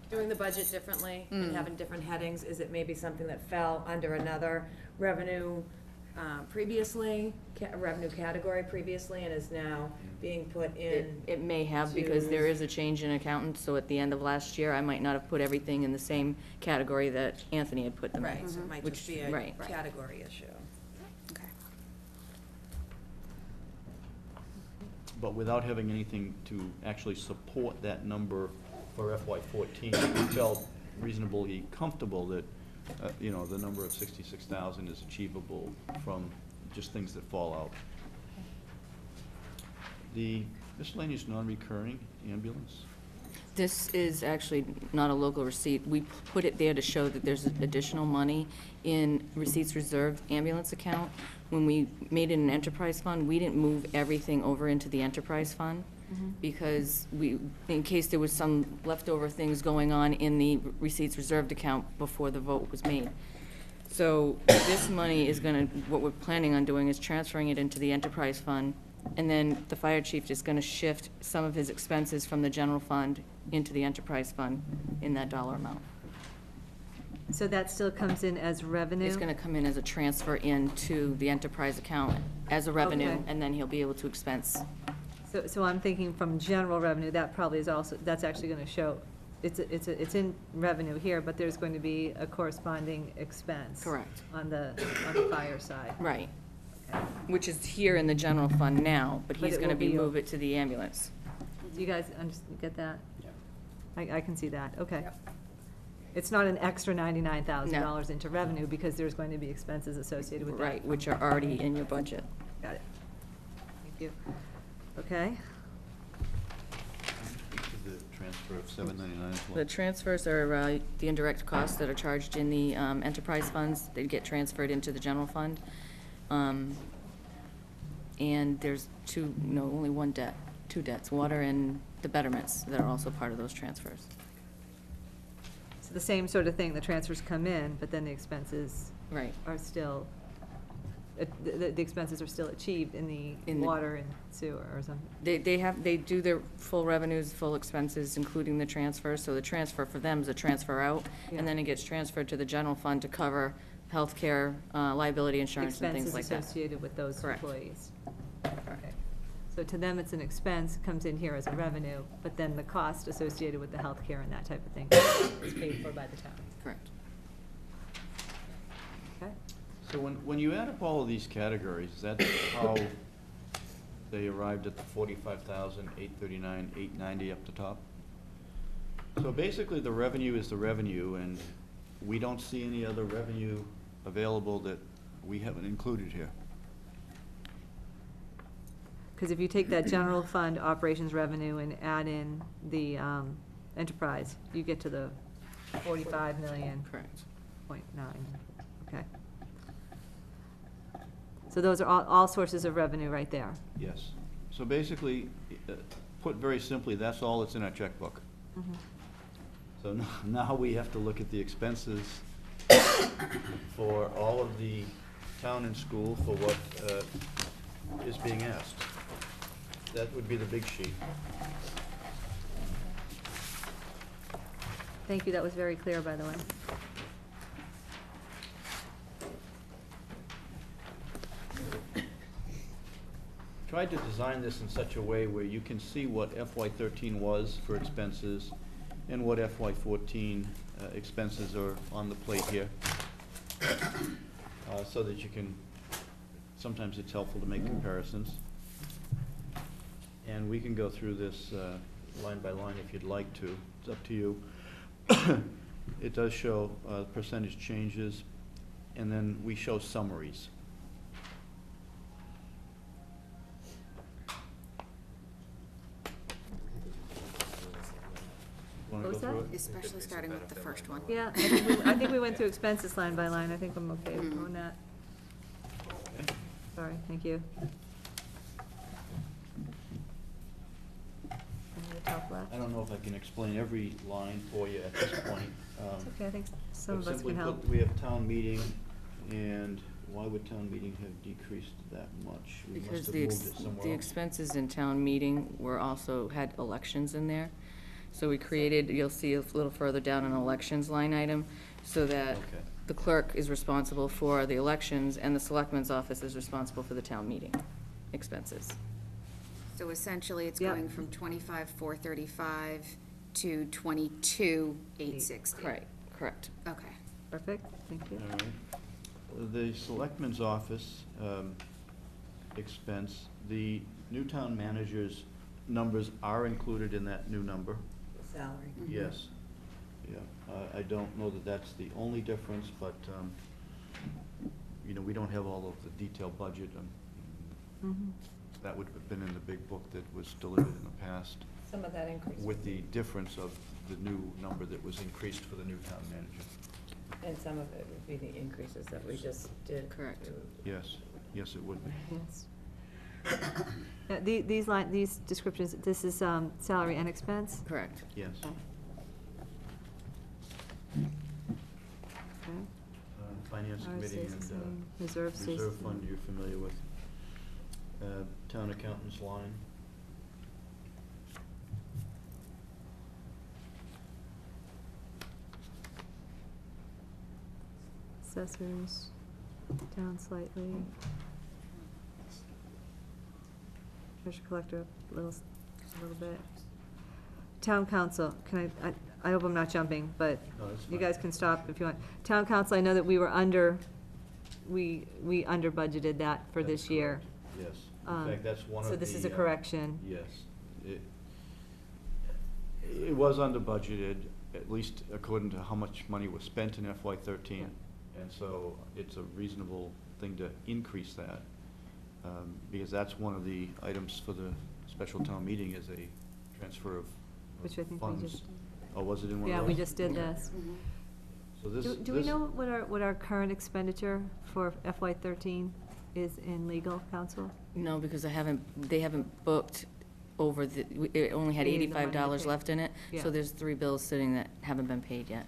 Doing the budget differently and having different headings, is it maybe something that fell under another revenue previously, revenue category previously, and is now being put in? It may have, because there is a change in accountant, so at the end of last year, I might not have put everything in the same category that Anthony had put them in. Right, so it might Which- just be a right. category issue. Okay. But without having anything to actually support that number for FY14, we felt reasonably comfortable that, the number of 66,000 is achievable from just things that fall out. The miscellaneous non-recurring ambulance, This is actually not a local receipt. We put it there to show that there's additional money in receipts reserved ambulance account. When we made it an enterprise fund, we didn't move everything over into the enterprise fund because in case there was some leftover things going on in the receipts reserved account before the vote was made. So this money is what we're planning on doing is transferring it into the enterprise fund, and then the fire chief is gonna shift some of his expenses from the general fund into the enterprise fund in that dollar amount. So that still comes in as revenue? It's gonna come in as a transfer into the enterprise account as a revenue, Okay. and then he'll be able to expense. So I'm thinking from general revenue, that probably is also, that's actually gonna show, it's in revenue here, but there's going to be a corresponding expense. Correct. On the fire side. Right. Which is here in the general fund now, but But he's it gonna will be be move it to the ambulance. Do you guys get that? Yeah. I can see that, okay. It's not an extra $99,000 into revenue because there's going to be expenses associated with that. Right, which are already in your budget. Got it. Thank you. Okay, the transfer of 799 as well. The transfers are the indirect costs that are charged in the enterprise funds. They get transferred into the general fund. And there's only one debt, two debts, water and the betterments that are also part of those transfers. so the same sort of thing, the transfers come in, but then the expenses Right. are still, the expenses are still achieved in the In the- water and sewer or something. They do their full revenues, full expenses, including the transfer, so the transfer for them is a transfer out, Yeah. and then it gets transferred to the general fund to cover healthcare, liability insurance and things like Expenses that. associated with those Correct. employees. Okay. So to them, it's an expense, comes in here as a revenue, but then the cost associated with the healthcare and that type of thing is paid for by the town. Correct. Okay? So when you add up all of these categories, that's how they arrived at the 45,839, 890 up the top? So basically, the revenue is the revenue, and we don't see any other revenue available that we haven't included here. Because if you take that general fund operations revenue and add in the enterprise, you get to the 45 million. Correct. .9, okay. So those are all sources of revenue right there. Yes. So basically, put very simply, that's all that's in our checkbook. So now we have to look at the expenses for all of the town and school for what is being asked. That would be the big sheet. Thank you, that was very clear, by the way. Tried to design this in such a way where you can see what FY13 was for expenses and what FY14 expenses are on the plate here. So that you can, sometimes it's helpful to make comparisons. And we can go through this line by line if you'd like to. It's up to you. It does show percentage changes, and then we show summaries. wanna What go was that? through it? Especially starting with the first one. Yeah, I think we went through expenses line by line. I think I'm okay with doing that. Okay. Sorry, thank you. The top left. I don't know if I can explain every line for you at this point. It's okay, I think some But of us simply can help. put, we have town meeting, and why would town meeting have decreased that much? We must Because have the moved it somewhere the else. expenses in town meeting were also, had elections in there. So we created, you'll see a little further down, an elections line item, so that Okay. the clerk is responsible for the elections, and the selectman's office is responsible for the town meeting expenses. So essentially, it's Yep. going from 25,435 to 22,860. Correct. Okay. Perfect, thank you. All right. The selectman's office expense, the new town manager's numbers are included in that new number. Salary. Yes. Yeah. I don't know that that's the only difference, but, you know, we don't have all of the detailed budget. Mhm. That would have been in the big book that was delivered in the past, Some of that increase. with the difference of the new number that was increased for the new town manager. And some of it would be the increases that we just did. Correct. Yes, yes, it would be. Yes. Yeah, these descriptions, this is salary and expense? Correct. Yes. Okay. Finance Ours committee stays and the same. Reserve stays reserve the fund same. you're familiar with. Town accountant's line. Assessors, down slightly. Treasure collector, up a little bit. Town council, I hope I'm not jumping, but No, that's you fine. guys can stop if you want. Town council, I know that we were we under budgeted that for That's this year. correct. Yes. Um, In fact, that's one of the. So this is a correction. Yes. It was under budgeted, at least according to how much money was spent in FY '13. And so it's a reasonable thing to increase that, because that's one of the items for the special town meeting is a transfer of Which I think we funds. just- Oh, was it in one of Yeah, those? we just did this. So this. Do we this- know what our current expenditure for FY '13 is in legal counsel? No, because they haven't booked over it only had We need the money to $85 pay. left in it, Yeah. so there's 3 bills sitting that haven't been paid yet.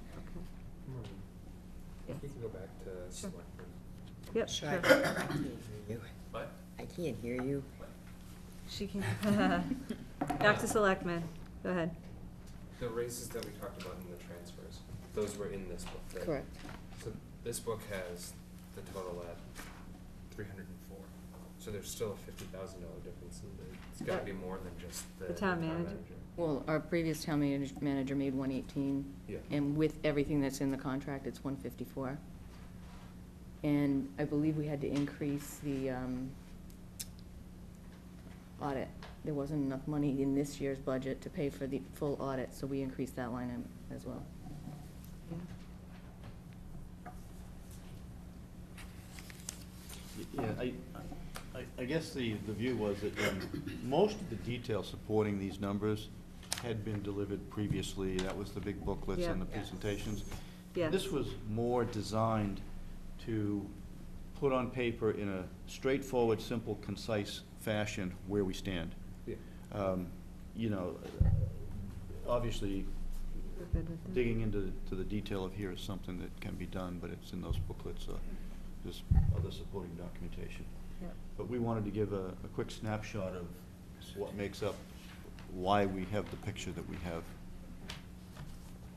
Yeah. We can go back to Sure. selectmen. Yep, Sure, sure. I can't hear you. What? I can't hear you. She can, back to selectmen, go ahead. The raises that we talked about in the transfers, those were in this book, right? Correct. So this book has the total at 304. So there's still a $50,000 difference in there. It's gotta be more than just the town manager. Well, our previous town manager made 118. Yeah. And with everything that's in the contract, it's 154. And I believe we had to increase the audit. There wasn't enough money in this year's budget to pay for the full audit, so we increased that line item as well. Yeah, I guess the view was that most of the detail supporting these numbers had been delivered previously. That was the big booklets and the Yeah. presentations. Yes. This was more designed to put on paper in a straightforward, simple, concise fashion where we stand. Yeah. You know, obviously, We're good with that. digging into the detail of here is something that can be done, but it's in those booklets, just other supporting documentation. Yep. But we wanted to give a quick snapshot of what makes up why we have the picture that we have.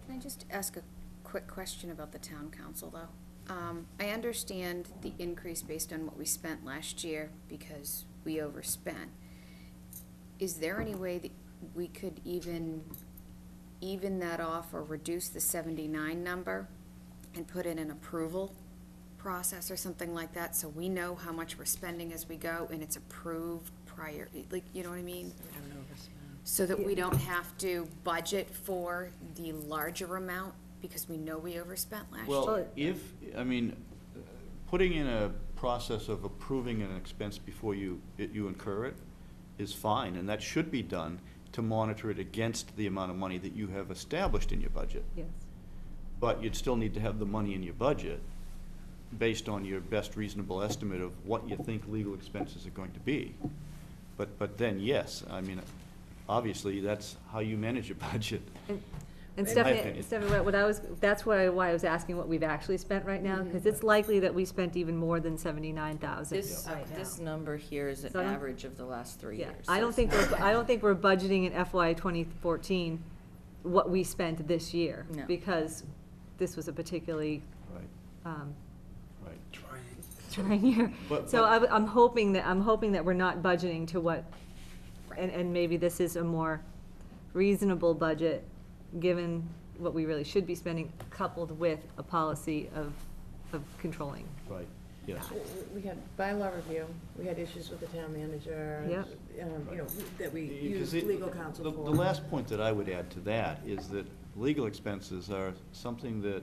Can I just ask a quick question about the town council, though? I understand the increase based on what we spent last year because we overspent. Is there any way that we could even that off or reduce the 79 number and put in an approval process or something like that, so we know how much we're spending as we go and it's approved prior, like, you know what I mean? So that we don't have to budget for the larger amount because we know we overspent last year? Well, putting in a process of approving an expense before you incur it is fine, and that should be done. to monitor it against the amount of money that you have established in your budget. Yes. But you'd still need to have the money in your budget based on your best reasonable estimate of what you think legal expenses are going to be. But then, yes, I mean, obviously, that's how you manage your budget. And In my Stephanie, opinion. what I was, that's why I was asking what we've actually spent right now, because it's likely that we spent even more than 79,000 This, right now. this number here is an So I don't- average of the last 3 Yeah, years. I so don't it's think not- I don't think we're budgeting in FY 2014 what we spent this year. No. Because this was a particularly, Right, um, right. Trying. trying year. But- So but- I'm hoping that we're not budgeting to what, and maybe this is a more reasonable budget, given what we really should be spending, coupled with a policy of controlling. Right, yes. We had bylaw review, we had issues with the town manager. Yep. You know, that we Because used legal counsel the for. last point that I would add to that is that legal expenses are something that,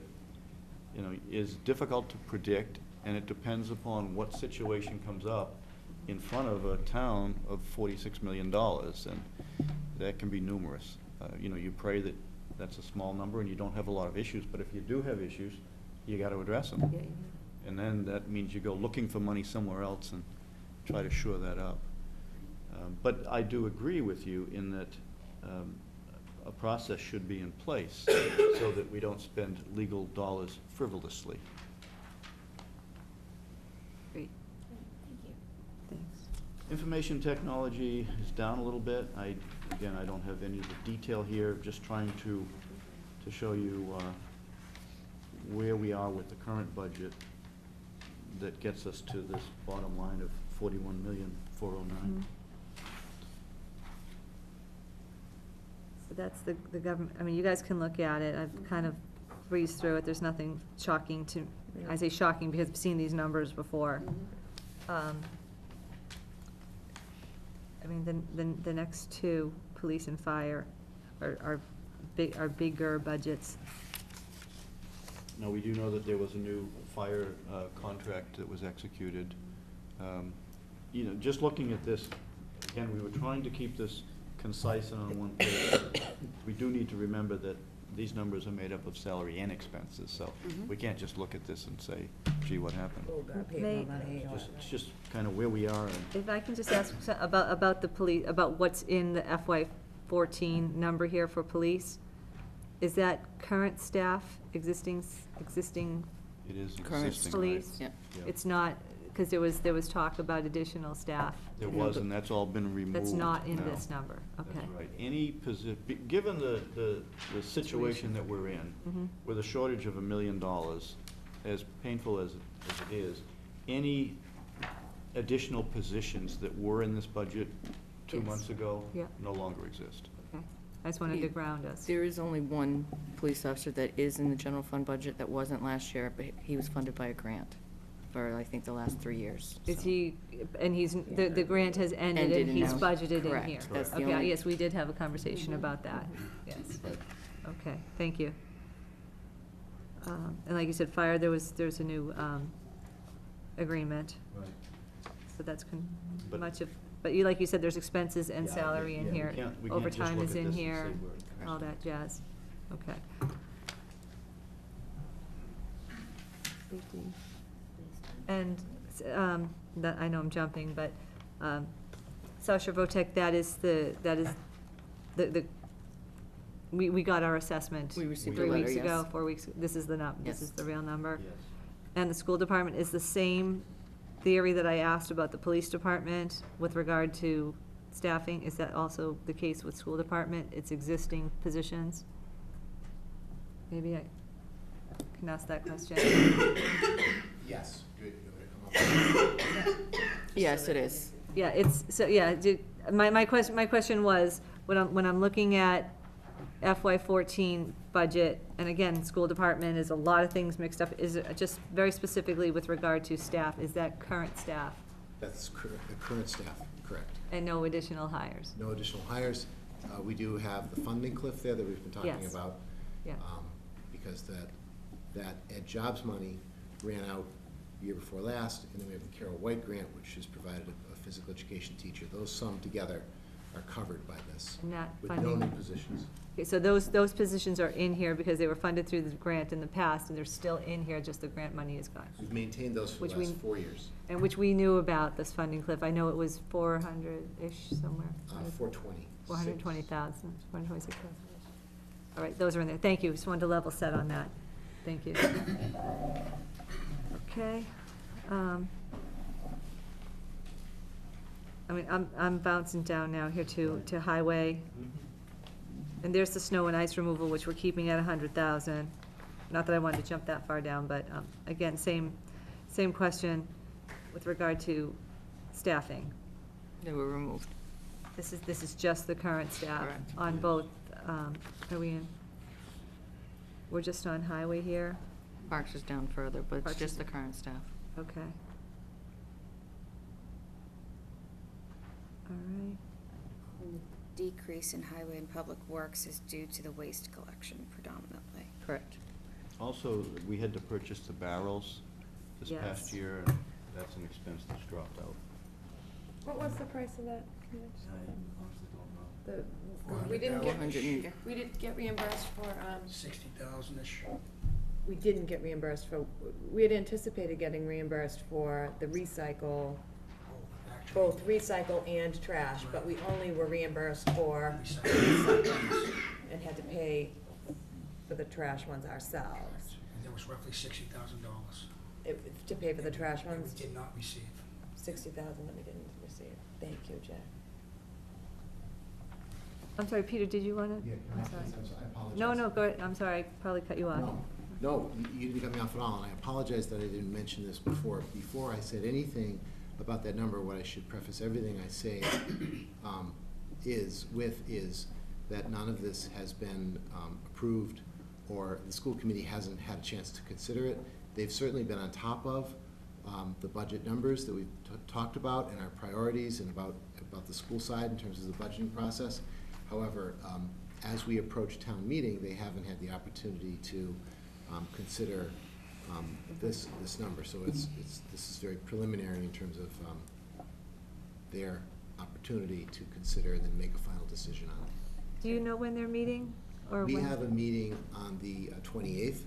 you know, is difficult to predict, and it depends upon what situation comes up in front of a town of $46 million, and that can be numerous. You know, you pray that that's a small number and you don't have a lot of issues, but if you do have issues, you got to address them. Yeah, And then that means you go looking for money somewhere else and try to shore that up. But I do agree with you in that a process should be in place so that we don't spend legal dollars frivolously. Great. Thanks. Information technology is down a little bit. Again, I don't have any of the detail here, just trying to show you where we are with the current budget that gets us to this bottom line of $41,409,000. So that's the government, I mean, you guys can look at it, I've kind of breezed through it, there's nothing shocking to, I say shocking because I've seen these numbers before. I mean, the next two, police and fire, are bigger budgets. Now, we do know that there was a new fire contract that was executed. You know, just looking at this, again, we were trying to keep this concise and on one page. We do need to remember that these numbers are made up of salary and expenses, so we can't just look at this and say, gee, what happened? Oh, got paid May- more money. or- It's just kind of where we are. And If I can just ask about the police, about what's in the FY14 number here for police, is that current staff, existing it is Current existing, right? police? Yep. Yeah. It's not, because there was talk about additional staff. There was, and that's all been removed. That's not in now. this number, okay. That's right. Any given the situation that we're in, Mhm. with a shortage of $1 million, as painful as it is, any additional positions that were in this budget 2 Yes. months ago Yeah. no longer exist. Okay. I just wanted to ground us. There is only one police officer that is in the general fund budget that wasn't last year, but he was funded by a grant for, I think, the last 3 years. Is so. he, and the grant has ended Ended and and he's now- budgeted in correct. here? That's the Okay, only- yes, we did have a conversation about that, yes. Right. Okay, thank you. And like you said, fire, there's a new agreement, Right. so that's But- much of, but you, like you said, there's expenses and Yeah, salary yeah, in we here. can't just Overtime look is at in this and here, say where it all comes that jazz, okay. And, that, I know I'm jumping, but, Sasha Votek, that is the, we got our assessment We received a 3 letter, weeks ago, yes. 4 weeks, this is this Yes. is the real number? Yes. And the school department is the same theory that I asked about the police department with regard to staffing? Is that also the case with school department, its existing positions? Maybe I can ask that question. Yes, good, you want me to come up? Yes, it is. Yeah, it's, so, yeah, my question was, when I'm looking at FY14 budget, and again, school department is a lot of things mixed up, is it just very specifically with regard to staff, is that current staff That's the current staff, correct. and no additional hires? No additional hires. We do have the funding cliff there that we've been talking Yes. about. Yeah. Because that Ed Jobs money ran out year before last, and then we have the Carol White grant, which has provided a physical education teacher. Those summed together are covered by this, And that with no funding, new positions. okay, so those positions are in here because they were funded through the grant in the past, and they're still in here, just the grant money is gone. We've maintained those for Which the we- last 4 years, And which we knew about, this funding cliff. I know it was 400-ish somewhere. 420. 420,000, 426,000. All right, those are in there. Thank you. Just wanted to level set on that. Thank you. Okay. I mean, I'm bouncing down now here to highway. And there's the snow and ice removal, which we're keeping at 100,000. Not that I wanted to jump that far down, but, again, same question with regard to staffing. They were removed. This is just the current staff Correct. on both, are we in? We're just on highway here? Parks is down further, but it's Parks just is- the current staff. Okay. All right, And the decrease in highway and public works is due to the waste collection predominantly. Correct. Also, we had to purchase the barrels this Yes. past year, and that's an expense that's dropped out. What was the price of that? Can you just- The, $400 we didn't get, $400. we didn't get reimbursed for, 60,000-ish. we didn't get reimbursed for, we had anticipated getting reimbursed for the recycle, both recycle and trash, but we only were reimbursed for recycle and had to pay for the trash ones ourselves. And there was roughly $60,000. To pay for the trash that ones, we did not receive. 60,000 that we didn't receive. Thank you, Jack. I'm sorry, Peter, did you want to? Yeah, I'm can sorry. I apologize. No, no, go ahead. I'm sorry, I probably cut you off. No, you didn't cut me off at all, and I apologize that I didn't mention this before. Before I said anything about that number, what I should preface everything I say is that none of this has been approved, or the school committee hasn't had a chance to consider it. They've certainly been on top of the budget numbers that we've talked about and our priorities and about the school side in terms of the budgeting process. However, as we approach town meeting, they haven't had the opportunity to consider this number. So this is very preliminary in terms of their opportunity to consider and then make a final decision on it. Do you know when they're meeting? Or We when? have a meeting on the 28th,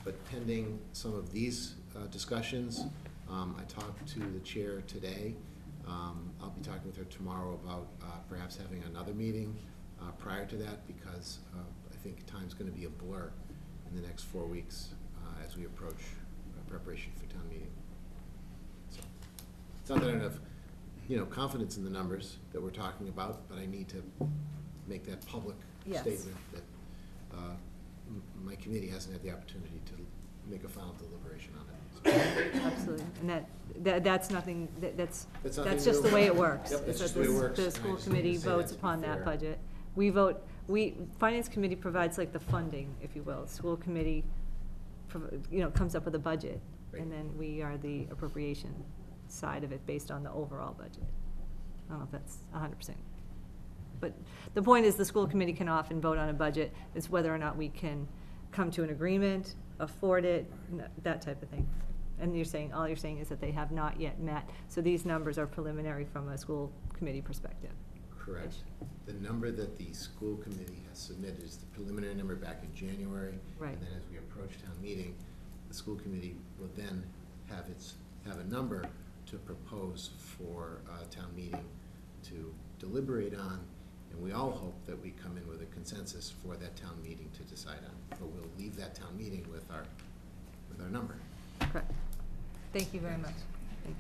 but pending some of these discussions, I talked to the chair today. I'll be talking with her tomorrow about perhaps having another meeting prior to that, because I think time's going to be a blur in the next 4 weeks as we approach preparation for town meeting. So, it's not that I don't have, confidence in the numbers that we're talking about, but I need to make that public Yes. statement that my committee hasn't had the opportunity to make a final deliberation on it. So, Absolutely, and that's nothing, that's That's nothing just the new. way it works. Yep, that's So just the way it this- works, The and I school just wanted to committee say that votes to be upon that fair. budget. Finance committee provides like the funding, if you will. School committee, comes up with a budget, and Right. then we are the appropriation side of it based on the overall budget. I don't know if that's 100%. But the point is, the school committee can often vote on a budget. It's whether or not we can come to an agreement, afford it, that type of thing. And all you're saying is that they have not yet met. So these numbers are preliminary from a school committee perspective. Correct. The number that the school committee has submitted is the preliminary number back in January. Right. And then as we approach town meeting, the school committee will then have a number to propose for town meeting to deliberate on. And we all hope that we come in with a consensus for that town meeting to decide on. But we'll leave that town meeting with our number. Correct. Thank you very much. Thank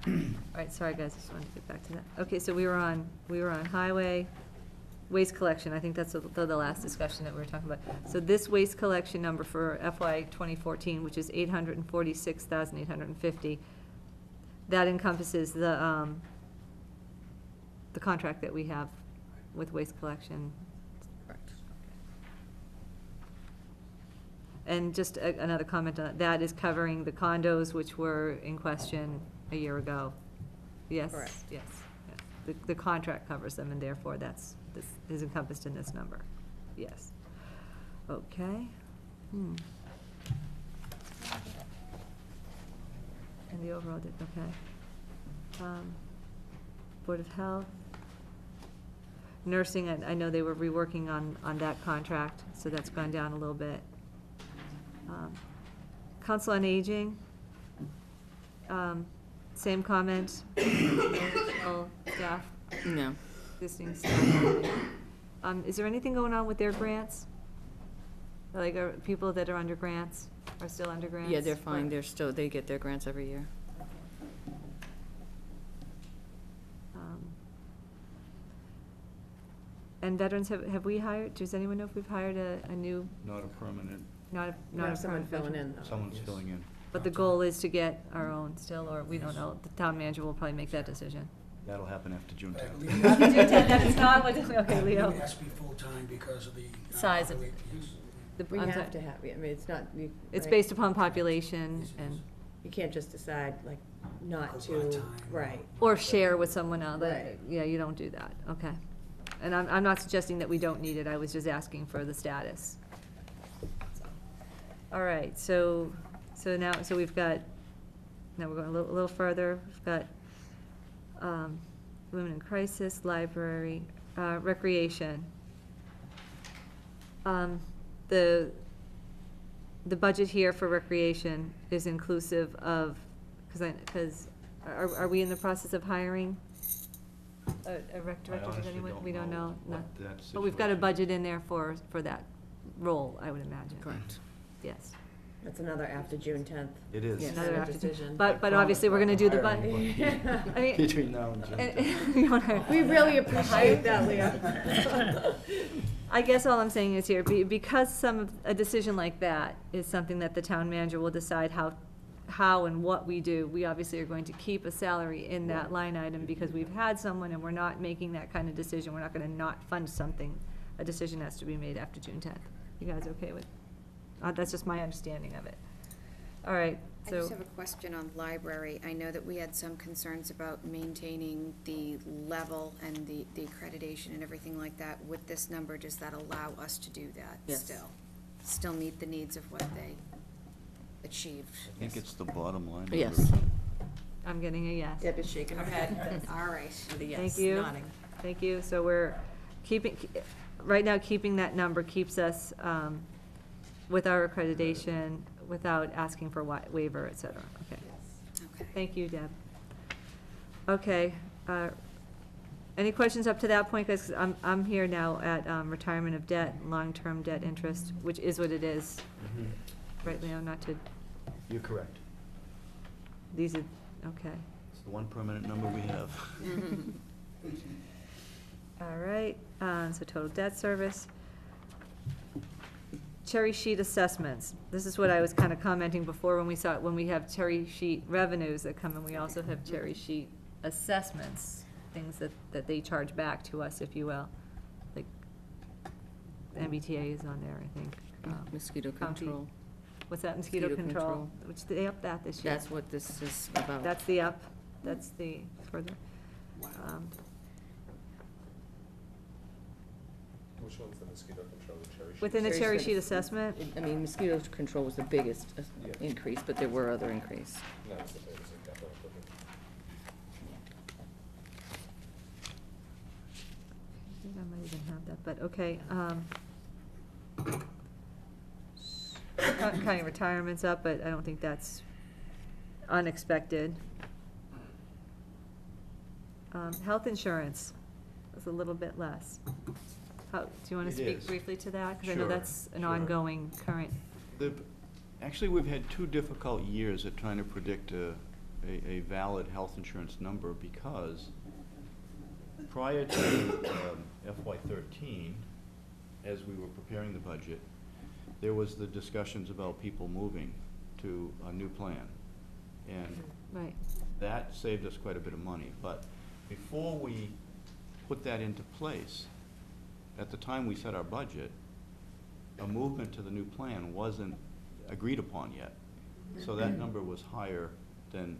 you. All right, sorry, guys, just wanted to get back to that. Okay, so we were on highway, waste collection. I think that's the last discussion that we were talking about. So this waste collection number for FY 2014, which is 846,850, that encompasses the contract that we have with waste collection. Correct. And just another comment on that is covering the condos which were in question a year ago. Yes? Correct. Yes. Yes. The contract covers them, and therefore this is encompassed in this number. Yes. Okay. And the overall, okay. Board of Health. Nursing, I know they were reworking on that contract, so that's gone down a little bit. Council on Aging, same comment. Additional staff, No. existing staff. Is there anything going on with their grants? Like, are people that are under grants, are still under grants? Yeah, they're fine, they get their grants every year. And veterans, have we hired, does anyone know if we've hired a new, Not a permanent, not a Now permanent someone filling veteran? in though. someone's filling in. But the goal is to get our own still, or we don't know, the town manager will probably make that decision. That'll happen after June 10th. That's not what, okay, Leo. It has to be full-time because of the. Size of- yes. The- We I'm have sorry. to have, I mean, it's not, It's right? based upon population and, You can't just decide like not Go to, part-time. right. or share with someone else. Right. Yeah, you don't do that, okay. And I'm not suggesting that we don't need it, I was just asking for the status. All right, so we've got, now we're going a little further, we've got, Women in Crisis, Library, Recreation. The budget here for recreation is inclusive of, because, are we in the process of hiring a rec I director, does honestly anyone, don't we don't know? No. what that But we've got a situation- budget in there for that role, I would imagine. Correct. Yes. That's another after June 10th. It is. Yes. Another Kind of after- decision. But obviously, we're gonna do the budget. I mean, Between now and June 10th. you wanna- We really appreciate that, Leah. I guess all I'm saying is here, because a decision like that is something that the town manager will decide how and what we do, we obviously are going to keep a salary in that line item because we've had someone and we're not making that kind of decision. We're not gonna not fund something. A decision has to be made after June 10th. You guys okay with? That's just my understanding of it. All right, I so. just have a question on library. I know that we had some concerns about maintaining the level and the accreditation and everything like that. With this number, does that allow us to do that Yes. still? Still meet the needs of what they achieved? I think it's the bottom line. Yes. I'm getting a yes. Deb is shaking her head. All right. Thank you. Thank you. So we're right now, keeping that number keeps us with our accreditation, without asking for waiver, et cetera. Okay. Okay. Thank you, Deb. Okay. Any questions up to that point? Because I'm here now at retirement of debt, long-term debt interest, which is what it is. Right, Leo, not to, You're correct. these are, okay. It's the one permanent number we have. All right, so total debt service. Cherry sheet assessments. This is what I was kind of commenting before when we have cherry sheet revenues that come in, we also have cherry sheet assessments, things that they charge back to us, if you will. Like MBTA is on there, I think. Mosquito county- control. What's that, mosquito Mosquito control? control. Which, they upped that this year. That's what this is about. That's the up, that's the further. Which one's the mosquito control, the cherry sheet? Within the Cherry cherry sheet. sheet assessment, I mean, mosquito control was the biggest Yeah. increase, but there were other increases. No, it's the biggest, it's capital equipment. I think I might even have that, but okay. County retirement's up, but I don't think that's unexpected. Health insurance was a little bit less. Do you want It to speak is. briefly to that? Because I know Sure, that's an sure. ongoing current. Actually, we've had 2 difficult years at trying to predict a valid health insurance number because prior to FY13, as we were preparing the budget, there was the discussions about people moving to a new plan. And Right. that saved us quite a bit of money. But before we put that into place, at the time we set our budget, a movement to the new plan wasn't agreed upon yet. So that number was higher than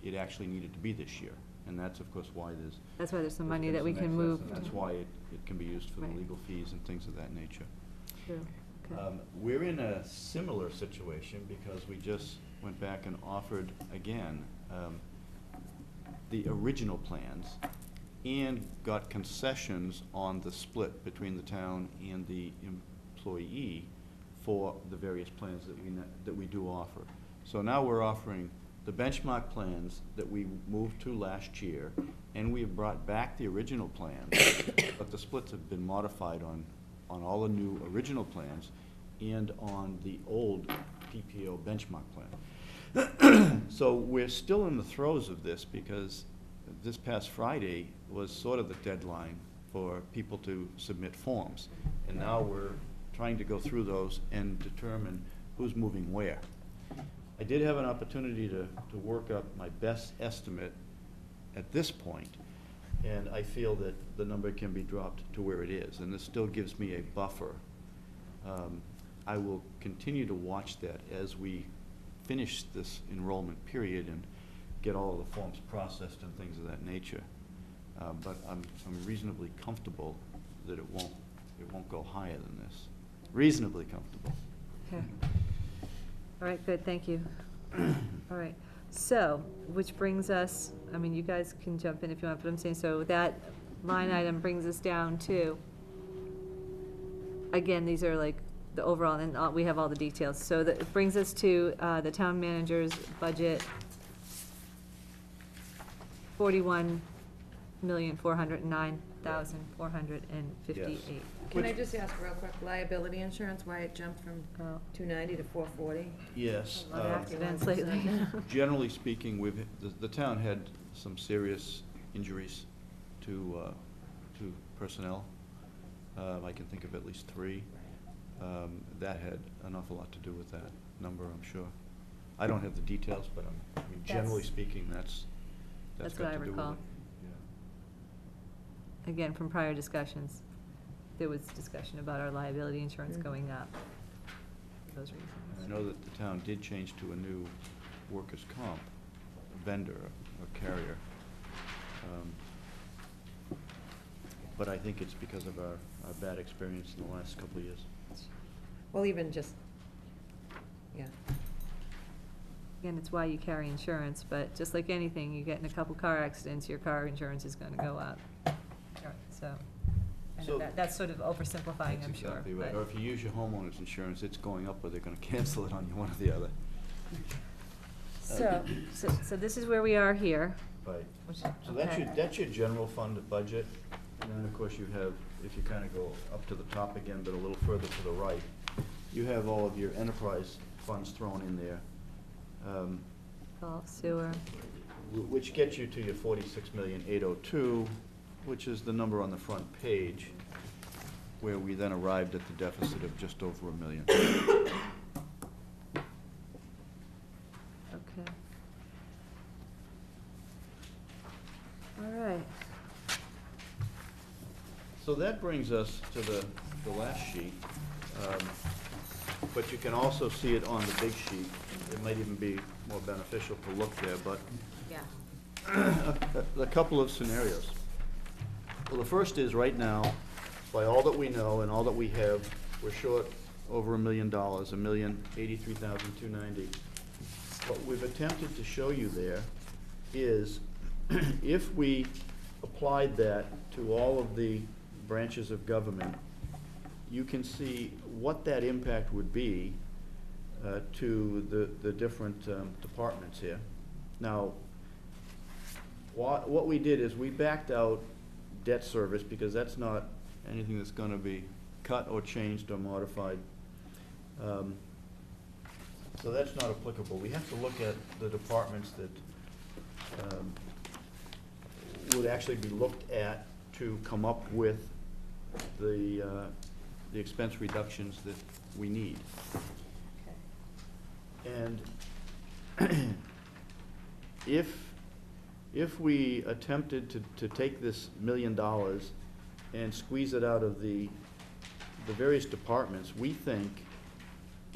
it actually needed to be this year. And that's, of course, why That's why there's some money been that we some can excess, move. and that's why it can be used for the Right. legal fees and things of that nature. True. Okay. We're in a similar situation because we just went back and offered again the original plans and got concessions on the split between the town and the employee for the various plans that we do offer. So now we're offering the benchmark plans that we moved to last year, and we have brought back the original plans, but the splits have been modified on all the new original plans and on the old PPO benchmark plan. So we're still in the throes of this, because this past Friday was sort of the deadline for people to submit forms. And now we're trying to go through those and determine who's moving where. I did have an opportunity to work up my best estimate at this point, and I feel that the number can be dropped to where it is, and this still gives me a buffer. I will continue to watch that as we finish this enrollment period and get all of the forms processed and things of that nature. But I'm reasonably comfortable that it won't go higher than this. Reasonably comfortable. Okay. All right, good, thank you. All right, so, which brings us, I mean, you guys can jump in if you want, but I'm saying, so that line item brings us down to, again, these are like the overall, and we have all the details. So that it brings us to the town manager's budget, $41,409,458. Can I just ask real quick, liability insurance, why it jumped from Oh. 290 to 440? Yes. A lot of accidents lately. Generally speaking, the town had some serious injuries to personnel. I can think of at least 3. That had an awful lot to do with that number, I'm sure. I don't have the details, but I mean, generally speaking, that's That's got what I to do with recall. it. Yeah. Again, from prior discussions, there was discussion about our liability insurance going up for those reasons. I know that the town did change to a new workers' comp vendor or carrier. But I think it's because of our bad experience in the last couple of years. Well, even just, yeah. Again, it's why you carry insurance, but just like anything, you get in a couple car accidents, your car insurance is gonna go up. So, I know So- that's sort of oversimplifying, That's I'm sure. exactly right. but- Or if you use your homeowner's insurance, it's going up, or they're gonna cancel it on you, one or the other. So this is where we are here. Right. Which- So okay. that's your general fund budget, and then, of course, you have, if you kind of go up to the top again, but a little further to the right, you have all of your enterprise funds thrown in there, Golf, sewer. which gets you to your 46,802,000, which is the number on the front page, where we then arrived at the deficit of just over $1 million. Okay. All right. So that brings us to the last sheet, but you can also see it on the big sheet. It might even be more beneficial to look there, but Yeah. a couple of scenarios. Well, the first is, right now, by all that we know and all that we have, we're short over $1 million, $1,083,290. What we've attempted to show you there is, if we applied that to all of the branches of government, you can see what that impact would be to the different departments here. Now, what we did is we backed out debt service, because that's not anything that's gonna be cut or changed or modified. So that's not applicable. We have to look at the departments that would actually be looked at to come up with the expense reductions that we need. And if we attempted to take this $1 million and squeeze it out of the various departments,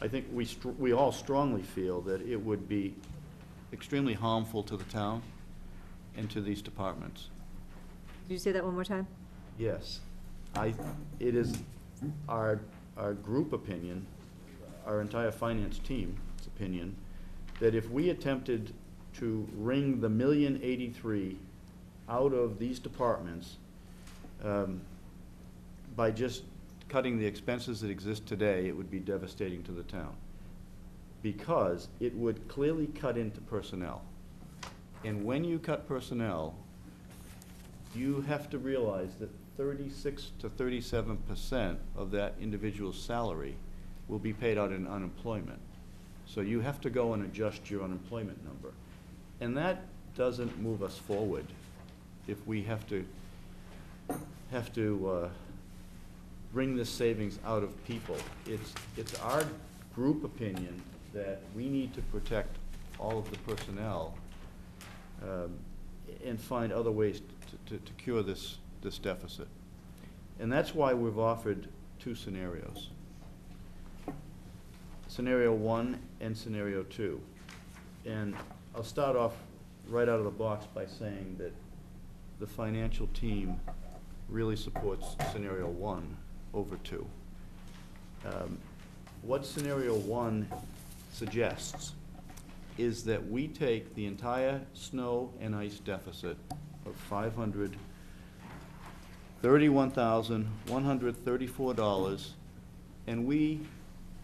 I think we all strongly feel that it would be extremely harmful to the town and to these departments. Did you say that one more time? Yes. It is our group opinion, our entire finance team's opinion, that if we attempted to wring the $1,083,000 out of these departments by just cutting the expenses that exist today, it would be devastating to the town, because it would clearly cut into personnel. And when you cut personnel, you have to realize that 36 to 37% of that individual's salary will be paid out in unemployment. So you have to go and adjust your unemployment number. And that doesn't move us forward if we have to bring this savings out of people. It's our group opinion that we need to protect all of the personnel and find other ways to cure this deficit. And that's why we've offered two scenarios. Scenario 1 and Scenario 2. And I'll start off right out of the box by saying that the financial team really supports Scenario 1 over 2. What Scenario 1 suggests is that we take the entire snow and ice deficit of $531,134, and we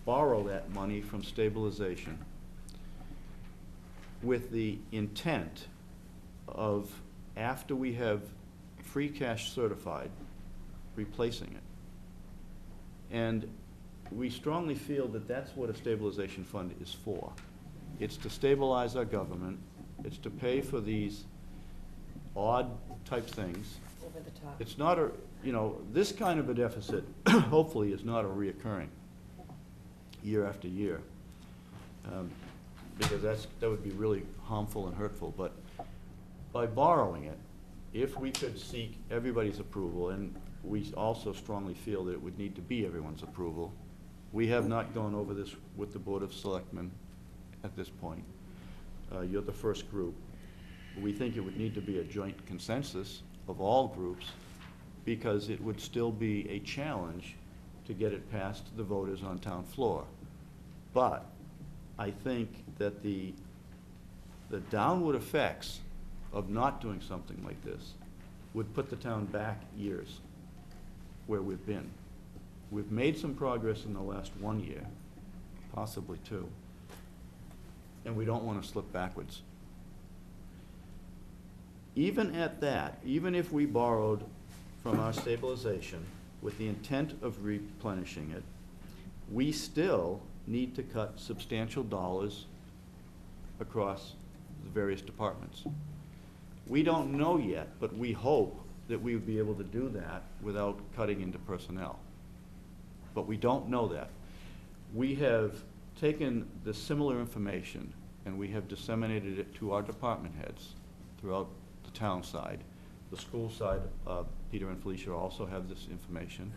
borrow that money from stabilization with the intent of, after we have free cash certified, replacing it. And we strongly feel that that's what a stabilization fund is for. It's to stabilize our government. It's to pay for these odd type things. Over the top. It's not a, this kind of a deficit, hopefully, is not a reoccurring year after year. Because that would be really harmful and hurtful. But by borrowing it, if we could seek everybody's approval, and we also strongly feel that it would need to be everyone's approval. We have not gone over this with the Board of Selectmen at this point. You're the first group. We think it would need to be a joint consensus of all groups, because it would still be a challenge to get it past the voters on town floor. But I think that the downward effects of not doing something like this would put the town back years where we've been. We've made some progress in the last 1 year, possibly 2, and we don't want to slip backwards. Even at that, even if we borrowed from our stabilization with the intent of replenishing it, we still need to cut substantial dollars across the various departments. We don't know yet, but we hope that we would be able to do that without cutting into personnel. But we don't know that. We have taken the similar information and we have disseminated it to our department heads throughout the town side. The school side, Peter and Felicia also have this information.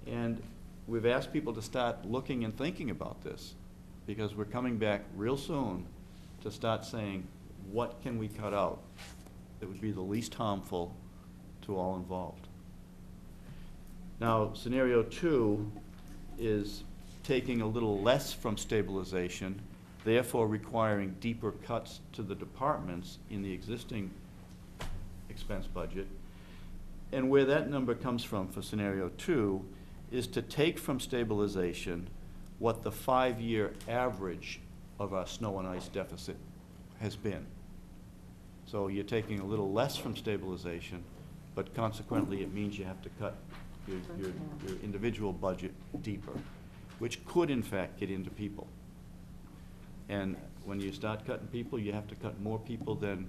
And we've asked people to start looking and thinking about this, because we're coming back real soon to start saying, what can we cut out that would be the least harmful to all involved? Now, Scenario 2 is taking a little less from stabilization, therefore requiring deeper cuts to the departments in the existing expense budget. And where that number comes from for Scenario 2 is to take from stabilization what the 5-year average of our snow and ice deficit has been. So you're taking a little less from stabilization, but consequently it means you have to cut your individual budget deeper, which could in fact get into people. And when you start cutting people, you have to cut more people than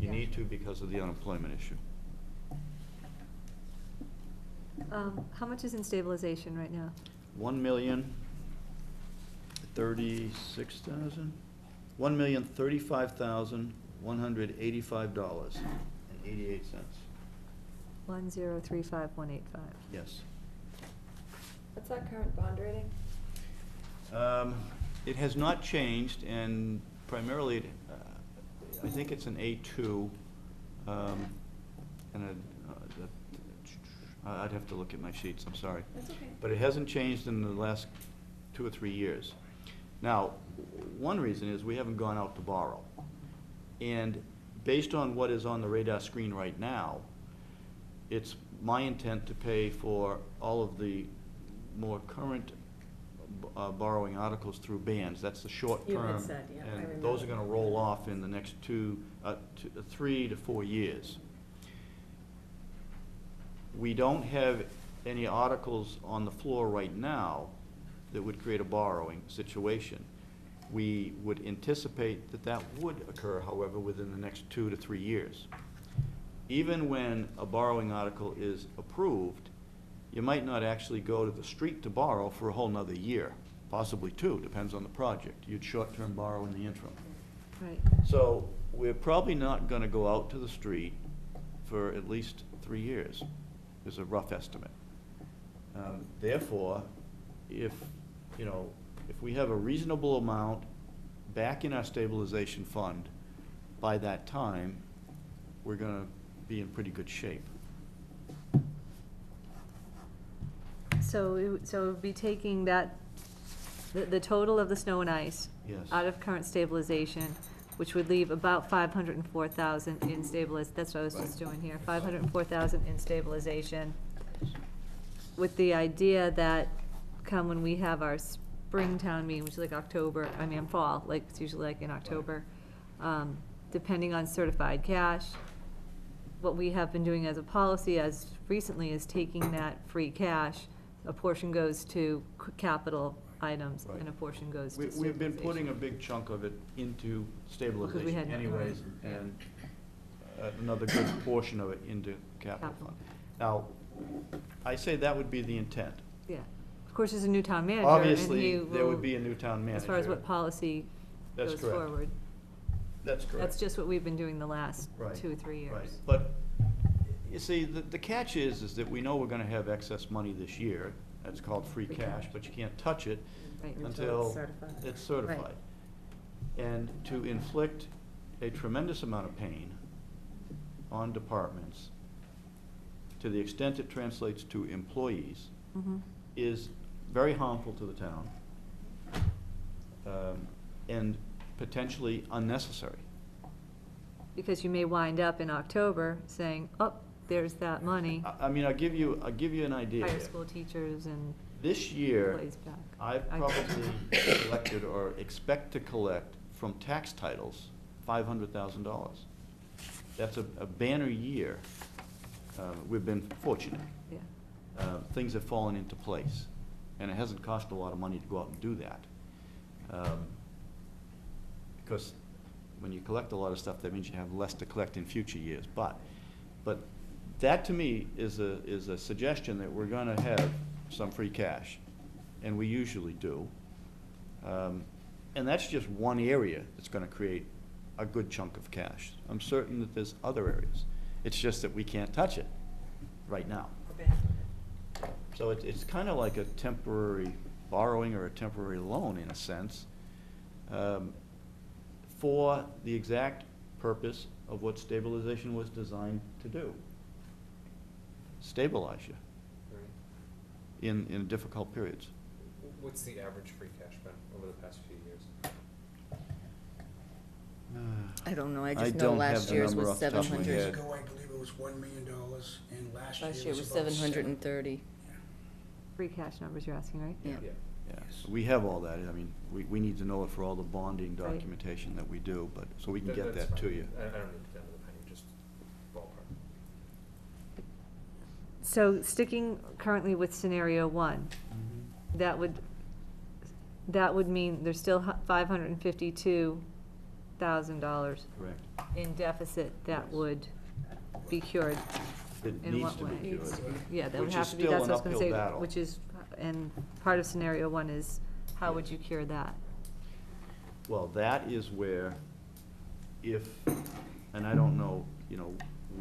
you need to because of the unemployment issue. How much is in stabilization right now? $1,036,000? $1,035,185.88. 1035185. Yes. What's our current bond rating? It has not changed, and primarily, I think it's an A2, and I'd have to look at my sheets, I'm sorry. That's okay. But it hasn't changed in the last 2 or 3 years. Now, one reason is we haven't gone out to borrow. And based on what is on the radar screen right now, it's my intent to pay for all of the more current borrowing articles through bands. That's the short term. You had said, yeah, I And those are remember. gonna roll off in the next 3 to 4 years. We don't have any articles on the floor right now that would create a borrowing situation. We would anticipate that that would occur, however, within the next 2 to 3 years. Even when a borrowing article is approved, you might not actually go to the street to borrow for a whole nother year, possibly 2, depends on the project. You'd short-term borrow in the interim. Right. So we're probably not gonna go out to the street for at least 3 years, is a rough estimate. Therefore, if we have a reasonable amount back in our stabilization fund by that time, we're gonna be in pretty good shape. So it would be taking that, the total of the snow and ice Yes. out of current stabilization, which would leave about 504,000 in that's what I was just doing here, 504,000 in stabilization, with the idea that come when we have our springtown meeting, which is like fall, like it's usually like in October, depending on certified cash, what we have been doing as a policy as recently is taking that free cash, a portion goes to capital items Right. and a portion goes to stabilization. We've been putting a big chunk of it into stabilization had- anyways, right. and another good portion of it into capital Capital. fund. Now, I say that would be the intent. Yeah, of course, there's a new town manager, and Obviously, he there will, would be a new town manager. as far as what policy That's goes correct. forward. That's correct. That's just what we've been doing the last Right, 2 or 3 years. Right, but, you see, the catch is that we know we're gonna have excess money this year. That's called free Free cash, cash. but you can't touch it Right. Until until it's certified. it's certified. And to inflict a tremendous amount of pain on departments, to the extent it translates to employees, Mhm. is very harmful to the town, and potentially unnecessary. Because you may wind up in October saying, oh, there's that money, I mean, I'll give you an idea. higher here. school teachers and This year, employees back. I've probably collected or expect to collect from tax titles $500,000. That's a banner year. We've been fortunate. Yeah. Things have fallen into place, and it hasn't cost a lot of money to go out and do that. Because when you collect a lot of stuff, that means you have less to collect in future years. But that to me is a suggestion that we're gonna have some free cash, and we usually do. And that's just one area that's gonna create a good chunk of cash. I'm certain that there's other areas. It's just that we can't touch it right now. So it's kind of like a temporary borrowing or a temporary loan in a sense, for the exact purpose of what stabilization was designed to do. Stabilize you Right. in difficult periods. What's the average free cash been over the past few years? I don't know, I I just know don't have last the years number was off the top of my 700. Years head. ago, I believe it was $1 million, and last year Last year was about 730. Free cash numbers you're asking, right? Yeah. Yeah. Yeah, we have all that. I mean, we need to know it for all the bonding Right. documentation that we do, but, so we can get That's that to fine. you. I don't need to down to the penny, just ballpark. So sticking currently with scenario 1, that would mean there's still $552,000 Correct. in deficit that Yes. would be cured. It In needs what to be way? cured. Yeah, that would Which have is to be, still that's an what I was gonna uphill say, battle. which is, and part of scenario 1 is, how would Yes. you cure that? Well, that is where if, and I don't know,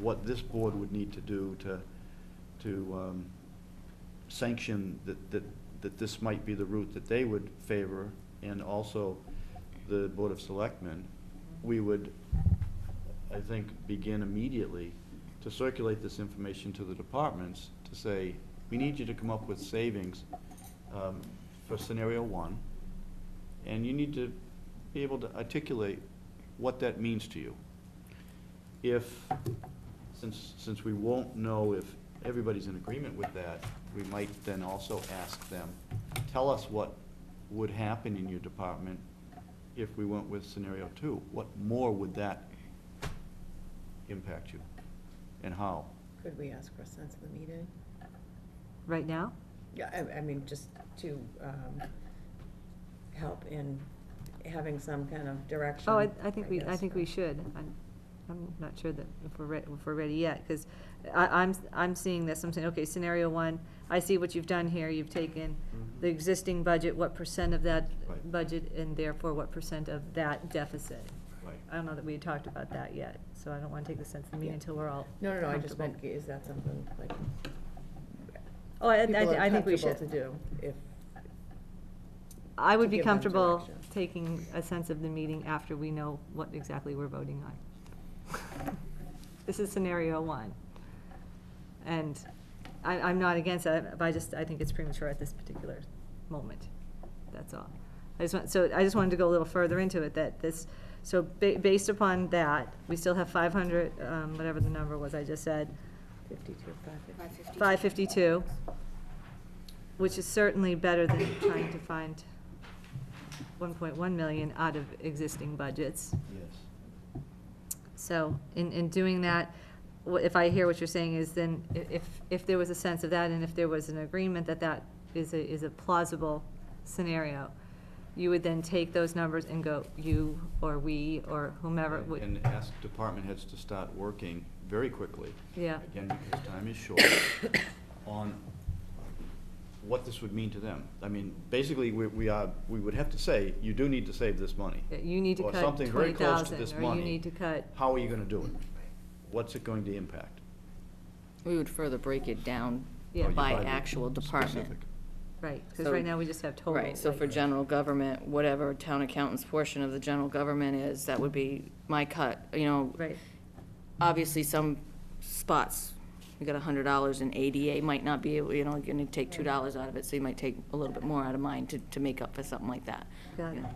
what this board would need to do to sanction that this might be the route that they would favor, and also the Board of Selectmen, we would, I think, begin immediately to circulate this information to the departments to say, we need you to come up with savings for scenario 1, and you need to be able to articulate what that means to you. if, since we won't know if everybody's in agreement with that, we might then also ask them, tell us what would happen in your department if we went with scenario 2. What more would that impact you, and how? Could we ask for a sense of the meeting? Right now? Yeah, I mean, just to help in having some kind of direction. Oh, I think we guess. should. I'm not sure that if we're ready yet, because I'm seeing this, I'm saying, okay, scenario 1, I see what you've done here, you've taken the existing budget, what % of that Right. budget, and therefore what % of that deficit. Right. I don't know that we had talked about that yet, so I don't want to take the sense of the meeting Yeah. until we're all No, I just comfortable. meant, is that something like Oh, I people are think we comfortable should. to do if, I would to be give them comfortable direction. taking a sense of the meeting after we know what exactly we're voting on. This is scenario 1. And I'm not against it, but I think it's premature at this particular moment. That's all. I just wanted to go a little further into it, that this, so based upon that, we still have 500, whatever the number was I just said, 552, which is certainly better than trying to find 1.1 million out of existing budgets. Yes. So in doing that, if I hear what you're saying is then if there was a sense of that and if there was an agreement that that is a plausible scenario, you would then take those numbers and go, you or we or whomever would. And ask department heads to start working very quickly. Yeah. Again, because time is short, on what this would mean to them. I mean, basically, we would have to say, you do need to save this money. You need to Or cut something very close to 20,000, this or money. you need to cut. How are you gonna do it? What's it going to impact? We would further break it down Yeah. Oh, you by buy the actual department. specific. Right, because So- right now we just have total. Right, so like- for general government, whatever town accountant's portion of the general government is, that would be my cut, you know. Right, Obviously, some spots, we got $100 in ADA, might not be, able, you know, you're gonna take $2 out of it, so you might take a little bit more out of mine to make up for something like that. got you it. know.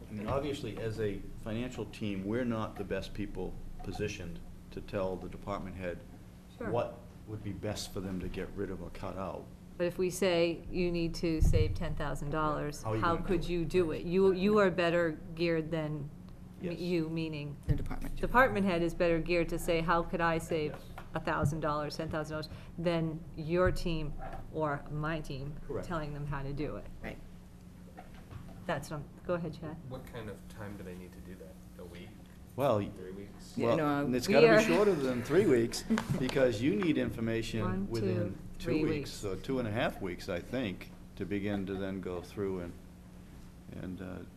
I mean, obviously, as a financial team, we're not the best people positioned to tell the department head Sure. what would be best for them to get rid of or cut out. But if we say you need to save $10,000, How are you how gonna could do it? you do it? You are better geared than Yes. you, meaning The department. department head is better geared to say, how could I save Yes. $1,000, $10,000, than your team or my team Correct. telling them how to do it. right. That's what, go ahead, Chad. What kind of time do they need to do that? A week, Well, 3 weeks? Yeah, well, no, and it's we gotta are- be shorter than 3 weeks, because you need 1, information 2, within 3 2 weeks, weeks. so 2.5 weeks, I think, to begin to then go through and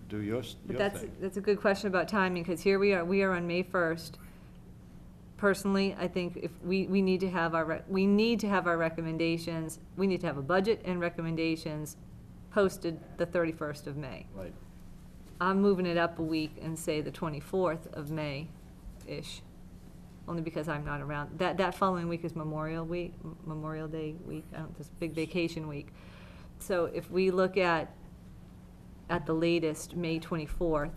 do your But thing. that's a good question about timing, because here we are on May 1st. Personally, I think if we need to have our recommendations, we need to have a budget and recommendations posted the 31st of May. Right. I'm moving it up a week and say the 24th of May-ish, only because I'm not around. That following week is Memorial Day week, this big vacation week. So if we look at the latest, May 24th,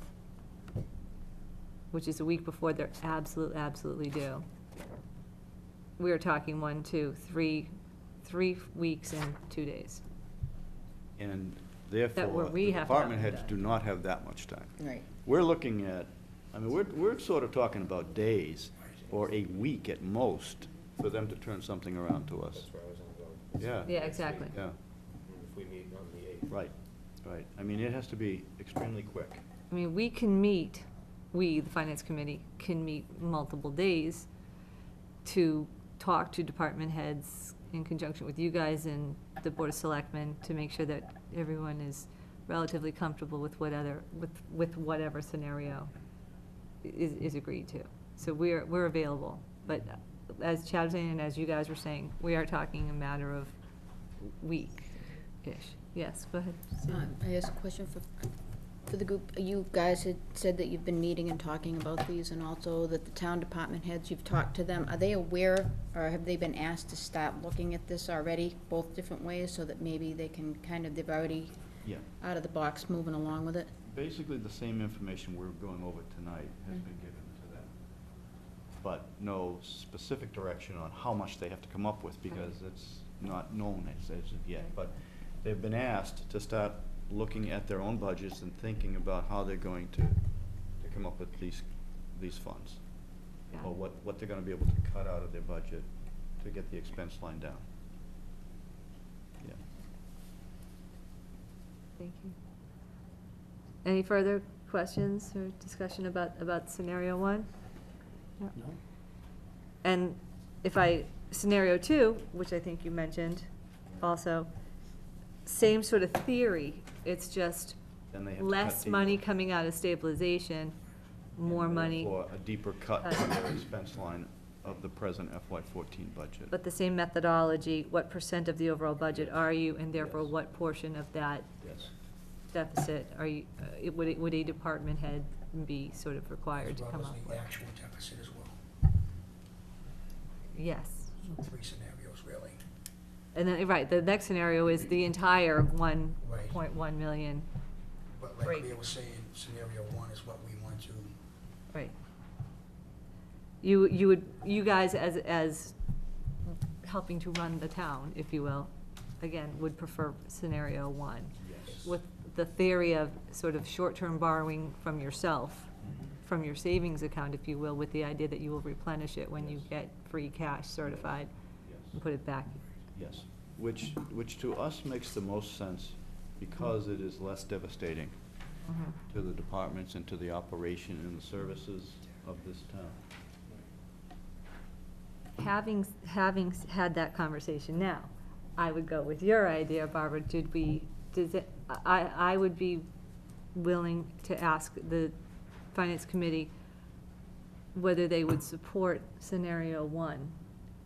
which is a week before they're absolutely due, we are talking 1, 2, 3 weeks and 2 days. And therefore, we the have to department have it heads done. do not have that much time. Right. We're looking at, I mean, we're sort of talking about days, or a week at most, for them to turn something around to us. That's where I was gonna go. Yeah. Yeah, exactly. Yeah, If we meet on the 8th. right. I mean, it has to be extremely quick. I mean, we can meet, the finance committee, can meet multiple days to talk to department heads in conjunction with you guys and the Board of Selectmen to make sure that everyone is relatively comfortable with whatever scenario is agreed to. So we're available, but as Chad was saying, and as you guys were saying, we are talking a matter of week-ish. Yes, go ahead. I ask a question for the group. You guys had said that you've been meeting and talking about these, and also that the town department heads, you've talked to them. Are they aware, or have they been asked to start looking at this already, both different ways, so that maybe they can they've already Yeah. out of the box moving along with it? Basically, the same information we're going over tonight has been given to them. but no specific direction on how much they have to come up with, because it's not known as of yet. Right. But they've been asked to start looking at their own budgets and thinking about how they're going to come up with these funds. Got Or it. what they're gonna be able to cut out of their budget to get the expense line down. Yeah. Thank you. Any further questions or discussion about scenario one? No. No? And scenario two, which I think you mentioned also, same sort of theory, it's just Then they have to cut less deeper. money coming out of stabilization, more money, Or a deeper cut Cut. to their expense line of the present FY14 budget. but the same methodology, what percent of the overall budget are you, and therefore Yes. what portion of that Yes. deficit are you, would a department head be sort of required As to well come as up the with? actual deficit as well. Yes. So 3 scenarios, really. And then, right, the next scenario is the entire 1.1 million, But like Right. Leah was saying, scenario 1 is what we want to, right. You guys as helping to run the town, if you will, again, would prefer scenario 1. Yes. With the theory of sort of short-term borrowing from yourself, from your savings account, if you will, with the idea that you will replenish it when you Yes. get free cash certified Yes. and put it back. Yes, which to us makes the most sense because it is less devastating to the departments and to the operation and the services of this town. Having had that conversation now, I would go with your idea, Barbara, I would be willing to ask the Finance Committee whether they would support scenario 1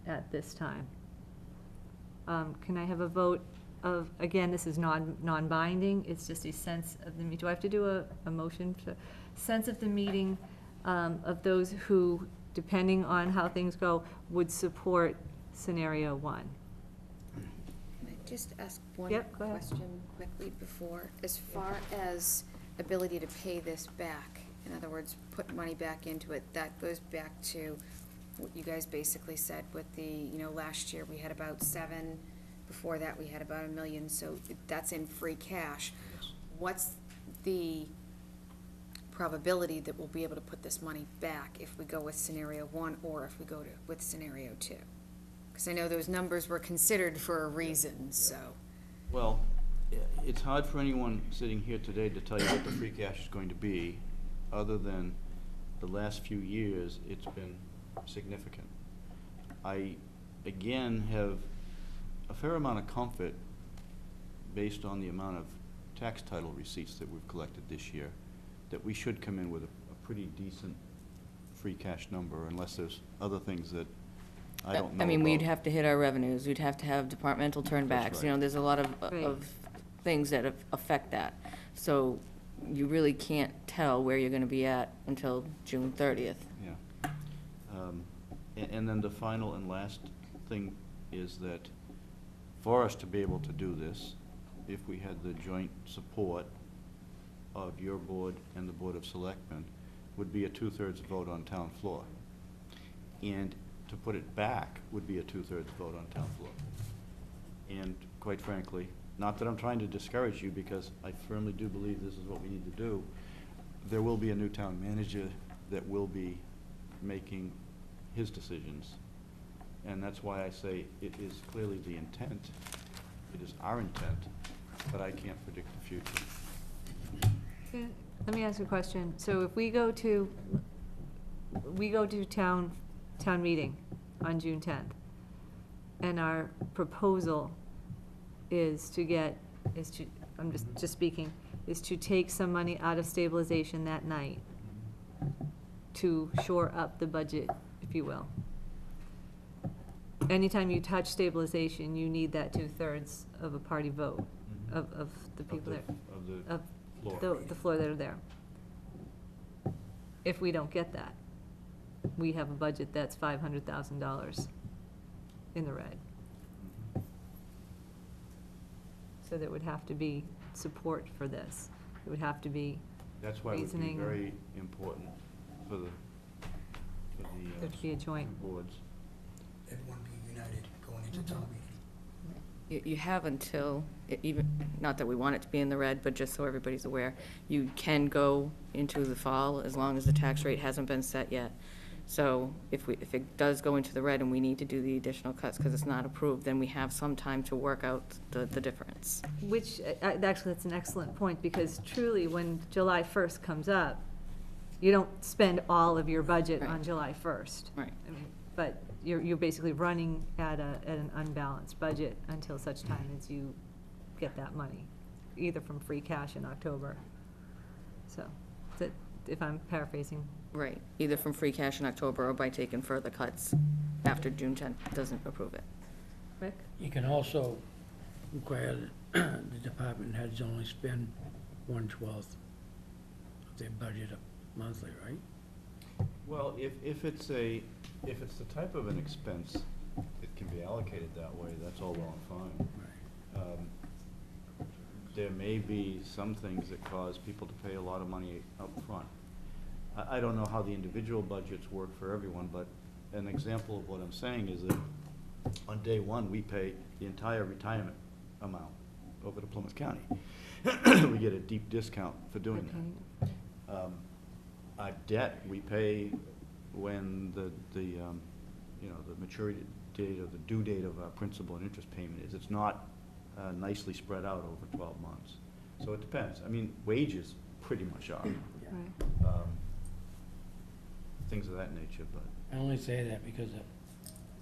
at this time. Can I have a vote of, again, this is non-binding, it's just a sense of the, do I have to do a motion to, sense of the meeting, of those who, depending on how things go, would support scenario 1? Can I just ask one Yep, go ahead. question quickly before? As far as ability to pay this back, in other words, put money back into it, that goes back to what you guys basically said with the, last year we had about 7, before that we had about 1 million, so that's in free cash. What's the probability that we'll be able to put this money back if we go with scenario 1 or if we go with scenario 2? Because I know those numbers were considered for a reason, so. Well, it's hard for anyone sitting here today to tell you what the free cash is going to be, other than the last few years, it's been significant. I, again, have a fair amount of comfort based on the amount of tax title receipts that we've collected this year, that we should come in with a pretty decent free cash number, unless there's other things that I don't know I mean, we'd about. have to hit our revenues, we'd have to have departmental turnbacks, right. there's a lot Right. of things that affect that. So you really can't tell where you're gonna be at until June 30th. Yeah. And then the final and last thing is that for us to be able to do this, if we had the joint support of your board and the Board of Selectmen, would be a 2/3 vote on town floor. And to put it back would be a 2/3 vote on town floor. And quite frankly, not that I'm trying to discourage you, because I firmly do believe this is what we need to do, there will be a new town manager that will be making his decisions. And that's why I say it is clearly the intent, it is our intent, but I can't predict the future. Okay, let me ask you a question. So if we go to town meeting on June 10th, and our proposal is I'm just speaking, is to take some money out of stabilization that night to shore up the budget, if you will. Anytime you touch stabilization, you need that 2/3 of a party vote of the people that, of Floor. the floor that are there. If we don't get that, we have a budget that's $500,000 in the red. So there would have to be support for this. It would have to be That's why it would be reasoning. very important for the the. There'd be a joint. Boards. Everyone be united going into town meeting. You have until, even, not that we want it to be in the red, but just so everybody's aware, you can go into the fall as long as the tax rate hasn't been set yet. So if it does go into the red and we need to do the additional cuts because it's not approved, then we have some time to work out the difference. Which, actually, that's an excellent point, because truly, when July 1st comes up, you don't spend all of your budget on Right. July 1st. Right. I mean, but you're basically running at an unbalanced budget until such time as you get that money, either from free cash in October. So, if I'm paraphrasing. Right, either from free cash in October or by taking further cuts after June 10th doesn't approve it. Rick? You can also require that the department heads only spend 1/12 of their budget monthly, right? Well, if it's the type of an expense, it can be allocated that way, that's all well and fine. There may be some things that cause people to pay a lot of money up front. I don't know how the individual budgets work for everyone, but an example of what I'm saying is that on day one, we pay the entire retirement amount over to Plymouth County. We get a deep discount for doing that. Our debt, we pay when the maturity date or the due date of our principal and interest payment is. It's not nicely spread out over 12 months. So it depends. I mean, wages pretty much are. Right. Things of that nature, but. I only say that because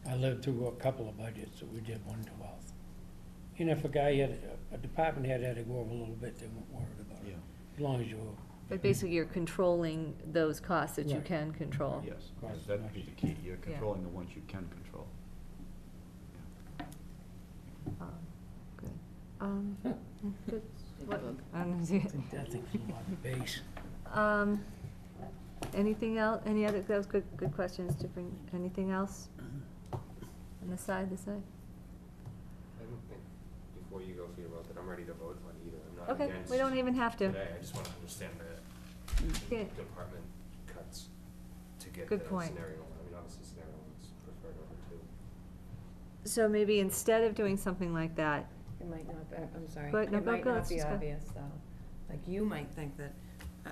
I lived through a couple of budgets that we did 1/12. And if a department head had to go over a little bit, they weren't worried about it. Yeah. As long as you But basically, you're controlling those costs that you Right. can control. Yes, Cost that'd much. be the key. You're controlling the ones you can control. Good. Good. What- Bug. I think that's a lot of base. Anything else, that was good questions to bring, anything else? On this side? I don't think, before you go for your vote, that I'm ready to vote on either. I'm not Okay, against we don't even have to. today. I just want to understand the Yeah. department cuts to get Good the point. scenario one. I mean, obviously scenario one's preferred over two. So maybe instead of doing something like that, It might not, I'm sorry. Go ahead, no, It go, might go, not let's be just go. obvious, though. Like, you might think that,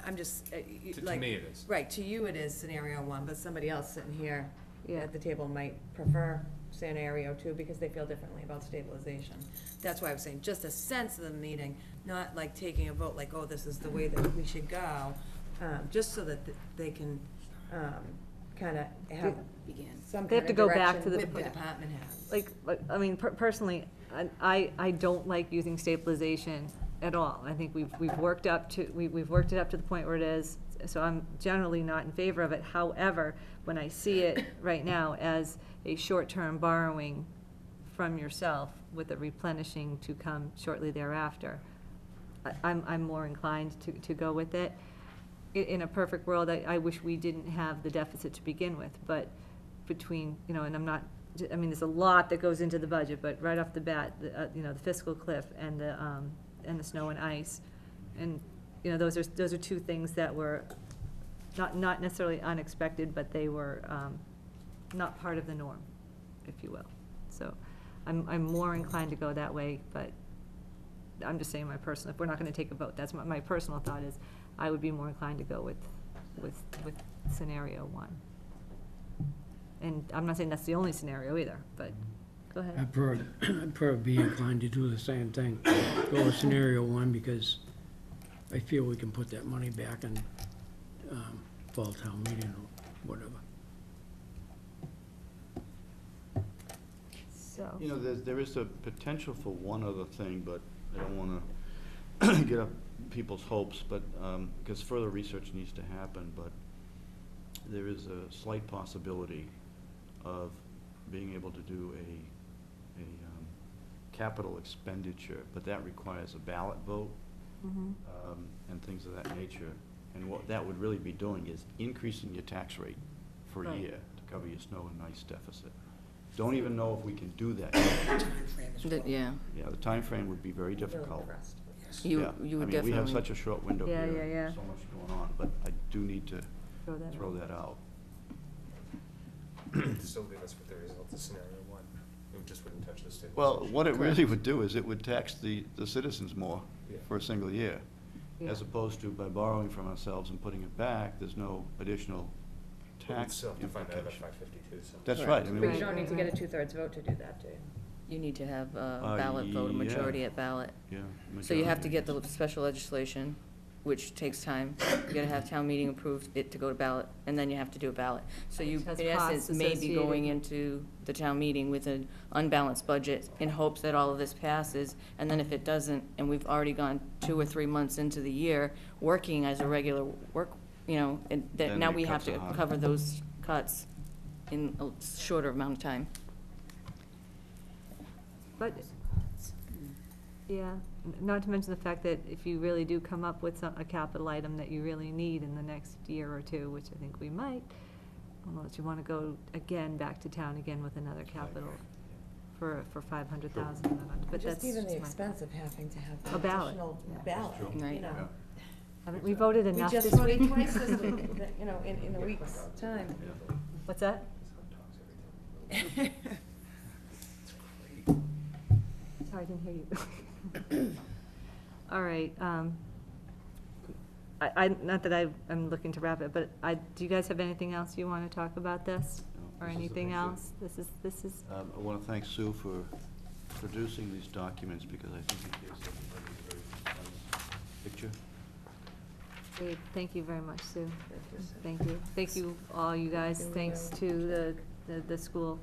I'm just, To like. me, it is. Right, to you it is scenario one, but somebody else sitting here Yeah. at the table might prefer scenario two because they feel differently about stabilization. That's why I was saying, just a sense of the meeting, not like taking a vote like, oh, this is the way that we should go, just so that they can, kinda have Begin. some They have kind to of go back direction to the- with the department heads. like, I mean, personally, I don't like using stabilization at all. I think we've worked up to, we've worked it up to the point where it is, so I'm generally not in favor of it. However, when I see it right now as a short-term borrowing from yourself with a replenishing to come shortly thereafter, I'm more inclined to go with it. In a perfect world, I wish we didn't have the deficit to begin with, but between, and I'm not, I mean, there's a lot that goes into the budget, but right off the bat, the fiscal cliff and the snow and ice, and, those are two things that were not necessarily unexpected, but they were not part of the norm, if you will. So I'm more inclined to go that way, but I'm just saying if we're not gonna take a vote, that's my personal thought is, I would be more inclined to go with scenario one. And I'm not saying that's the only scenario either, but, go ahead. I'd probably be inclined to do the same thing. Go with scenario one, because I feel we can put that money back in fall town meeting or whatever. So, There is a potential for one other thing, but I don't wanna get up people's hopes, but, because further research needs to happen, but there is a slight possibility of being able to do a capital expenditure, but that requires a ballot vote, and things of that nature. And what that would really be doing is increasing your tax rate for a Right. year to cover your snow and ice deficit. Don't even know if we can do that yet. Timeframe as well. Yeah, Yeah, the time frame would be very Really difficult. impressed. Yes. you Yeah. would I mean, definitely. we have such a short window Yeah, here, yeah, yeah. so much going on, but I do need to throw that throw out. that out. still leave us with the results of scenario one. It just wouldn't touch the stabilization. Well, what it really would do is it would tax the citizens more Yeah. for a single year, as Yeah. opposed to by borrowing from ourselves and putting it back, there's no additional But we'd tax still have to find out about implication. 552, so. That's right. I mean, Right. You don't need to get a 2/3 vote to do that, do you? You need to have a ballot vote, a yeah. majority at ballot. Yeah. So you have to majority. get the special legislation, which takes time. You gotta have town meeting approve it to go to ballot, and then you have to do a ballot. So you, Which has in essence, costs may be going associated. into the town meeting with an unbalanced budget in hopes that all of this passes, and then if it doesn't, and we've already gone 2 or 3 months into the year, working as a regular work, you know, and that Then now it we have cuts to it harder. cover those cuts in a shorter amount of time. But, yeah, not to mention the fact that if you really do come up with a capital item that you really need in the next year or two, which I think we might, unless you want to go again, back to town again with another capital for 500,000. But Just that's even the just my- expense of having to have A the ballot. additional Yeah. ballot, true. you Right. know. Yeah. Haven't we voted We enough just this voted week? twice this week, you know, in a week's time. Yeah. What's that? Sorry, I didn't hear you. All right, not that I'm looking to wrap it, but do you guys have anything else you want to talk about this? No, Or this is a anything big else? This is, I want to thank Sue for producing these documents, because I think it gives everybody a very nice picture. great. Thank you very much, Sue. Thank you. Thank you, all you guys. Thanks to the school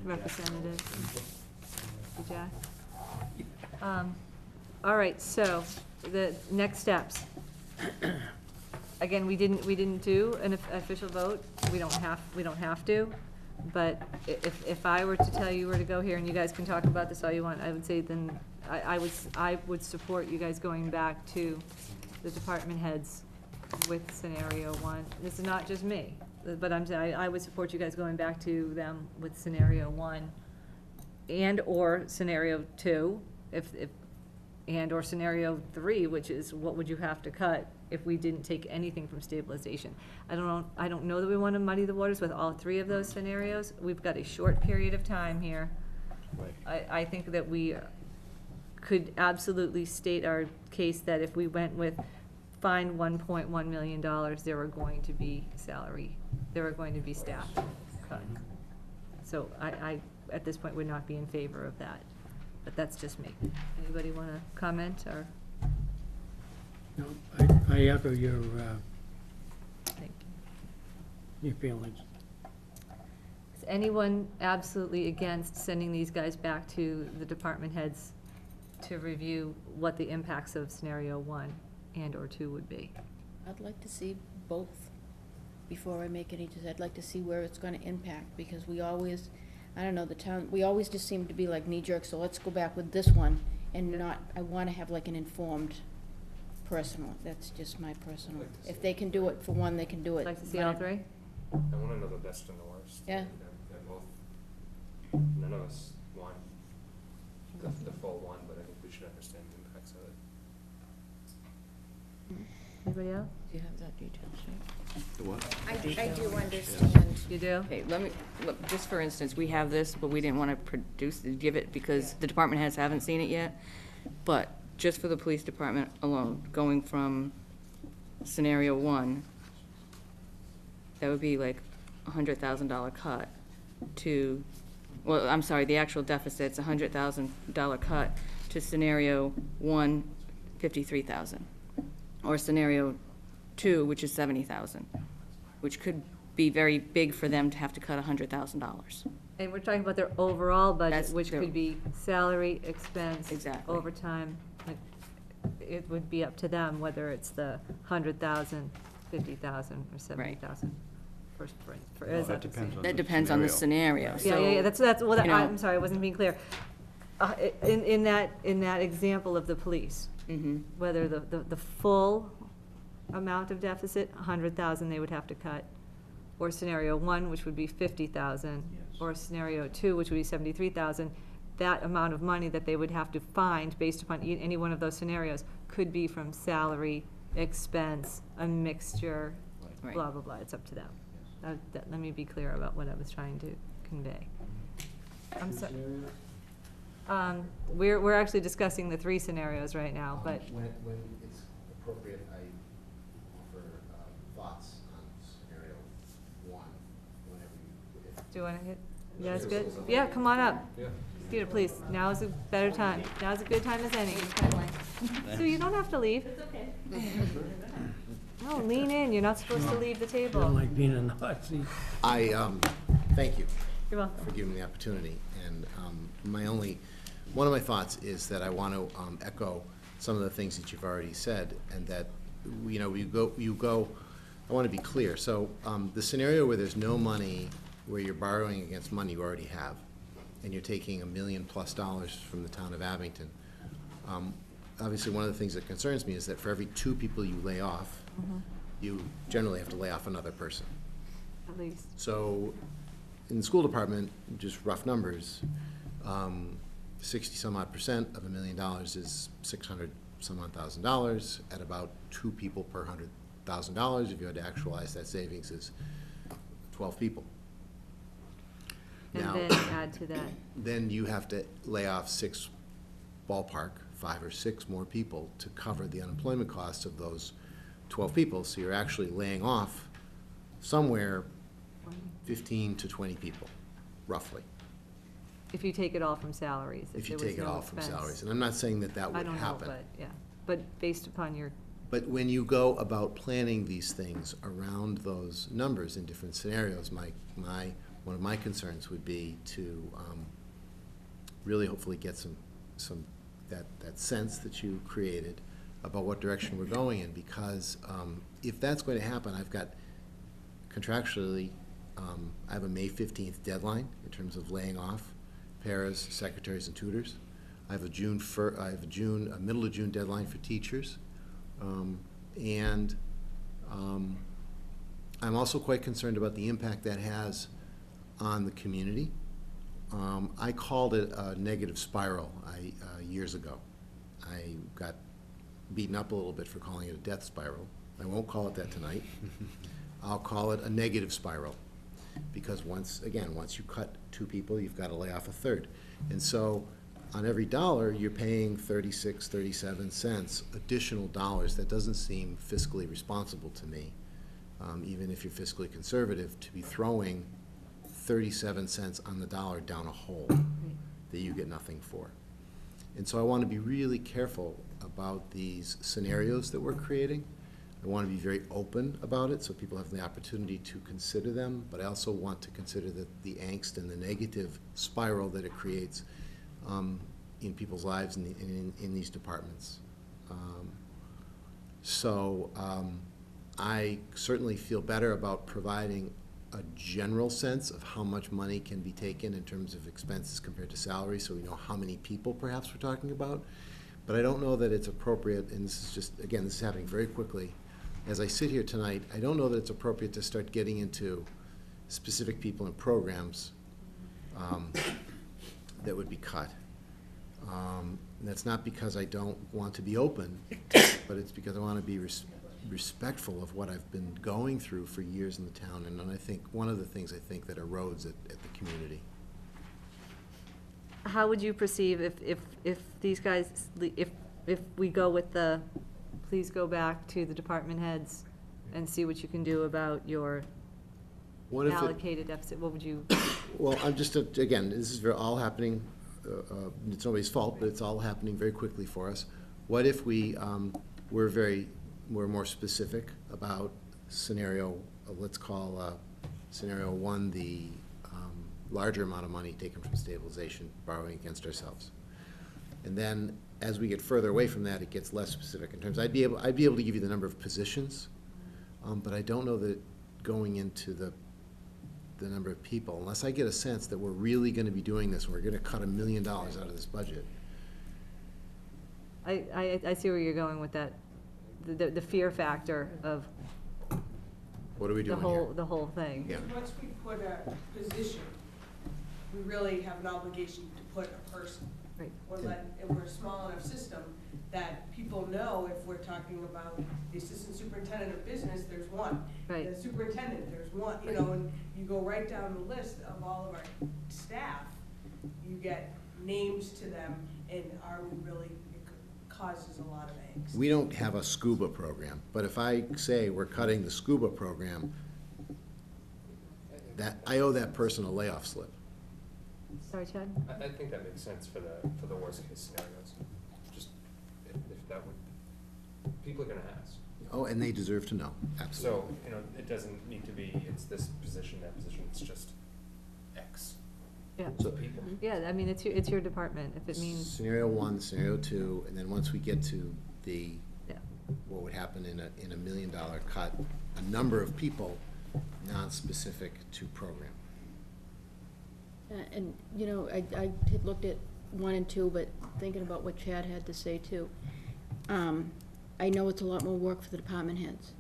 representatives. Thank you, Jack. All right, so the next steps. Again, we didn't do an official vote. We don't have to. But if I were to tell you where to go here, and you guys can talk about this all you want, I would say then, I would support you guys going back to the department heads with scenario one. This is not just me, but I'm saying, I would support you guys going back to them with scenario one and/or scenario two, and/or scenario three, which is what would you have to cut if we didn't take anything from stabilization. I don't know that we want to muddy the waters with all three of those scenarios. We've got a short period of time here. Right. I think that we could absolutely state our case that if we went with find $1.1 million, there are going to be staff cut. So I, at this point, would not be in favor of that, but that's just me. Anybody want to comment, or? No, I echo your Thank you. your feelings. Is anyone absolutely against sending these guys back to the department heads to review what the impacts of scenario one and/or two would be? I'd like to see both before I make any decision. I'd like to see where it's gonna impact, because we always, I don't know, the town, we always just seem to be like knee-jerk, so let's go back with this one, and not, I wanna have like an informed personal, that's just my personal. I'd like to If see they can do it for one, they can do it. Like to see But all I- three? I wanna know the best and the worst. Yeah. And they're both, none of us want the full one, but I think we should understand the impacts of it. Anybody else? Do you have that detail sheet? The what? I do understand. You do? Okay, look, just for instance, we have this, but we didn't want to give it because the department heads haven't seen it yet. But just for the police department alone, going from scenario one, that would be like $100,000 cut to, well, I'm sorry, the actual deficit's $100,000 cut to scenario one, 53,000. Or scenario two, which is 70,000, which could be very big for them to have to cut $100,000. And we're talking about their overall budget, That's which their- could be salary, expense. Exactly. Overtime. Like, it would be up to them whether it's the 100,000, 50,000, or 70,000. Well, that depends on That the depends on the scenario. scenario, Yeah, so. that's, well, you know- I'm sorry, I wasn't being clear. In that example of the police, Mhm. whether the full amount of deficit, 100,000 they would have to cut, or scenario one, which would be 50,000, Yes. or scenario two, which would be 73,000, that amount of money that they would have to find based upon any one of those scenarios could be from salary, expense, a mixture, Right. blah, blah, blah, it's up to them. Let me be clear about what I was trying to convey. I'm sorry. We're actually discussing the 3 scenarios right now, but When it's appropriate, I offer thoughts on scenario 1, whenever you. do you want to hit? You guys good? Yeah, come on up. Yeah. Peter, please, now is a better time. Now is a good time as any. So you don't have to leave. It's okay. No, lean in, you're not supposed to leave the I don't table. like being in the hot seat. Thank you You're welcome. for giving me the opportunity. And one of my thoughts is that I want to echo some of the things that you've already said, and that, you go, I want to be clear. So the scenario where there's no money, where you're borrowing against money you already have, and you're taking $1 million+ from the town of Abington, obviously, one of the things that concerns me is that for every 2 people you lay off, you generally have to lay off another person. At least. So, in the school department, just rough numbers, 60-some-odd% of $1 million is $600-some-odd thousand dollars, at about 2 people per $100,000. If you had to actualize that savings, is 12 people. And Now, then add to that. then you have to lay off 5 or 6 more people to cover the unemployment costs of those 12 people. So you're actually laying off somewhere 15 to 20 people, roughly, If you take it all from salaries. if you there was take it no all from expense. salaries. And I'm not saying that that I would don't know, happen. but, yeah. But based upon your, But when you go about planning these things around those numbers in different scenarios, one of my concerns would be to really hopefully get that sense that you created about what direction we're going in, because if that's going to happen, I've got contractually, I have a May 15th deadline in terms of laying off paras, secretaries, and tutors. I have a middle of June deadline for teachers. And I'm also quite concerned about the impact that has on the community. I called it a negative spiral years ago. I got beaten up a little bit for calling it a death spiral. I won't call it that tonight. I'll call it a negative spiral, because once you cut 2 people, you've got to lay off a third. And so on every dollar, you're paying 36, 37 cents additional dollars. That doesn't seem fiscally responsible to me, even if you're fiscally conservative, to be throwing 37 cents on the dollar down a hole that you get nothing for. And so I want to be really careful about these scenarios that we're creating. I want to be very open about it so people have the opportunity to consider them, but I also want to consider the angst and the negative spiral that it creates in people's lives in these departments. I certainly feel better about providing a general sense of how much money can be taken in terms of expenses compared to salary, so we know how many people perhaps we're talking about. But I don't know that it's appropriate, and this is just, again, this is happening very quickly. As I sit here tonight, I don't know that it's appropriate to start getting into specific people and programs that would be cut. And that's not because I don't want to be open, but it's because I want to be respectful of what I've been going through for years in the town, and I think one of the things I think that erodes at the community. how would you perceive if these guys, if we go with the, please go back to the department heads and see what you can do about your What if it- allocated deficit, what would you? Well, I'm just, again, this is all happening, it's nobody's fault, but it's all happening very quickly for us. What if we're more specific about scenario, let's call scenario 1, the larger amount of money taken from stabilization, borrowing against ourselves. And then, as we get further away from that, it gets less specific in terms, I'd be able to give you the number of positions, but I don't know that going into the number of people, unless I get a sense that we're really gonna be doing this, and we're gonna cut $1 million out of this budget. I see where you're going with that, the fear factor of What are we the doing here? the whole thing. Yeah. Once we put a position, we really have an obligation to put a person. Right. And we're a small enough system that people know if we're talking about the assistant superintendent of business, there's one. Right. The superintendent, there's one, you know, and you go right down the list of all of our staff, you get names to them, and are we really, it causes a lot of angst. We don't have a scuba program, but if I say we're cutting the scuba program, that, I owe that person a layoff slip. Sorry, Chad? I think that makes sense for the worst case scenarios. Just, if that would, people are gonna ask. Oh, and they deserve to know, absolutely. So, you know, it doesn't need to be, it's this position, that position, it's just X. Yeah. So- People. Yeah, I mean, it's your department, if it means, Scenario 1, scenario 2, and then once we get to the, yeah. what would happen in a $1 million cut, a number of people, non-specific to program. And, you know, I had looked at 1 and 2, but thinking about what Chad had to say too. I know it's a lot more work for the department heads,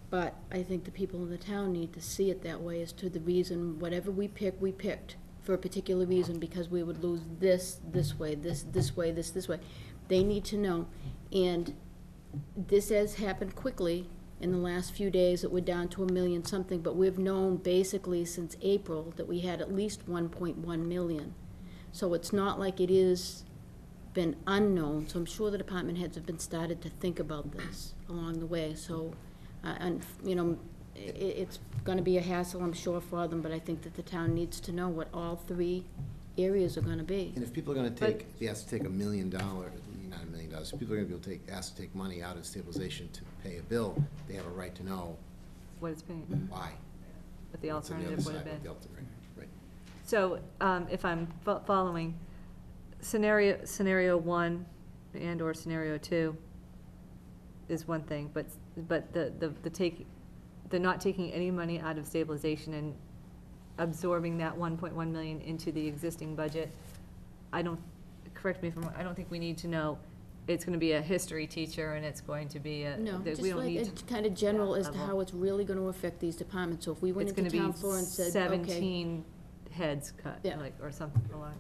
but I think the people in the town need to see it that way as to the reason, whatever we picked for a particular reason, because we would lose this way, this way, this way. They need to know, and this has happened quickly. In the last few days, that we're down to $1 million something, but we've known basically since April that we had at least 1.1 million. So it's not like it is been unknown, so I'm sure the department heads have been started to think about this along the way, so, and, you know, it's gonna be a hassle, I'm sure, for them, but I think that the town needs to know what all 3 areas are gonna be. And if people are gonna take, if he has to take $1 million, not $1 million, if people are gonna be able to ask to take money out of stabilization to pay a bill, they have a right to know What it's paying, why. what the What's on the other alternative would have side, what been. the alternative- right. So, if I'm following, scenario 1 and/or scenario 2 is one thing, but they're not taking any money out of stabilization and absorbing that 1.1 million into the existing budget. Correct me if I'm wrong, I don't think we need to know it's gonna be a history teacher and it's going to be a, No, that just we don't like, need it's to. kind of general as to level. how it's really gonna affect these departments, so if we went It's into gonna town be floor and said, okay. 17 heads cut, Yeah. like, or something along,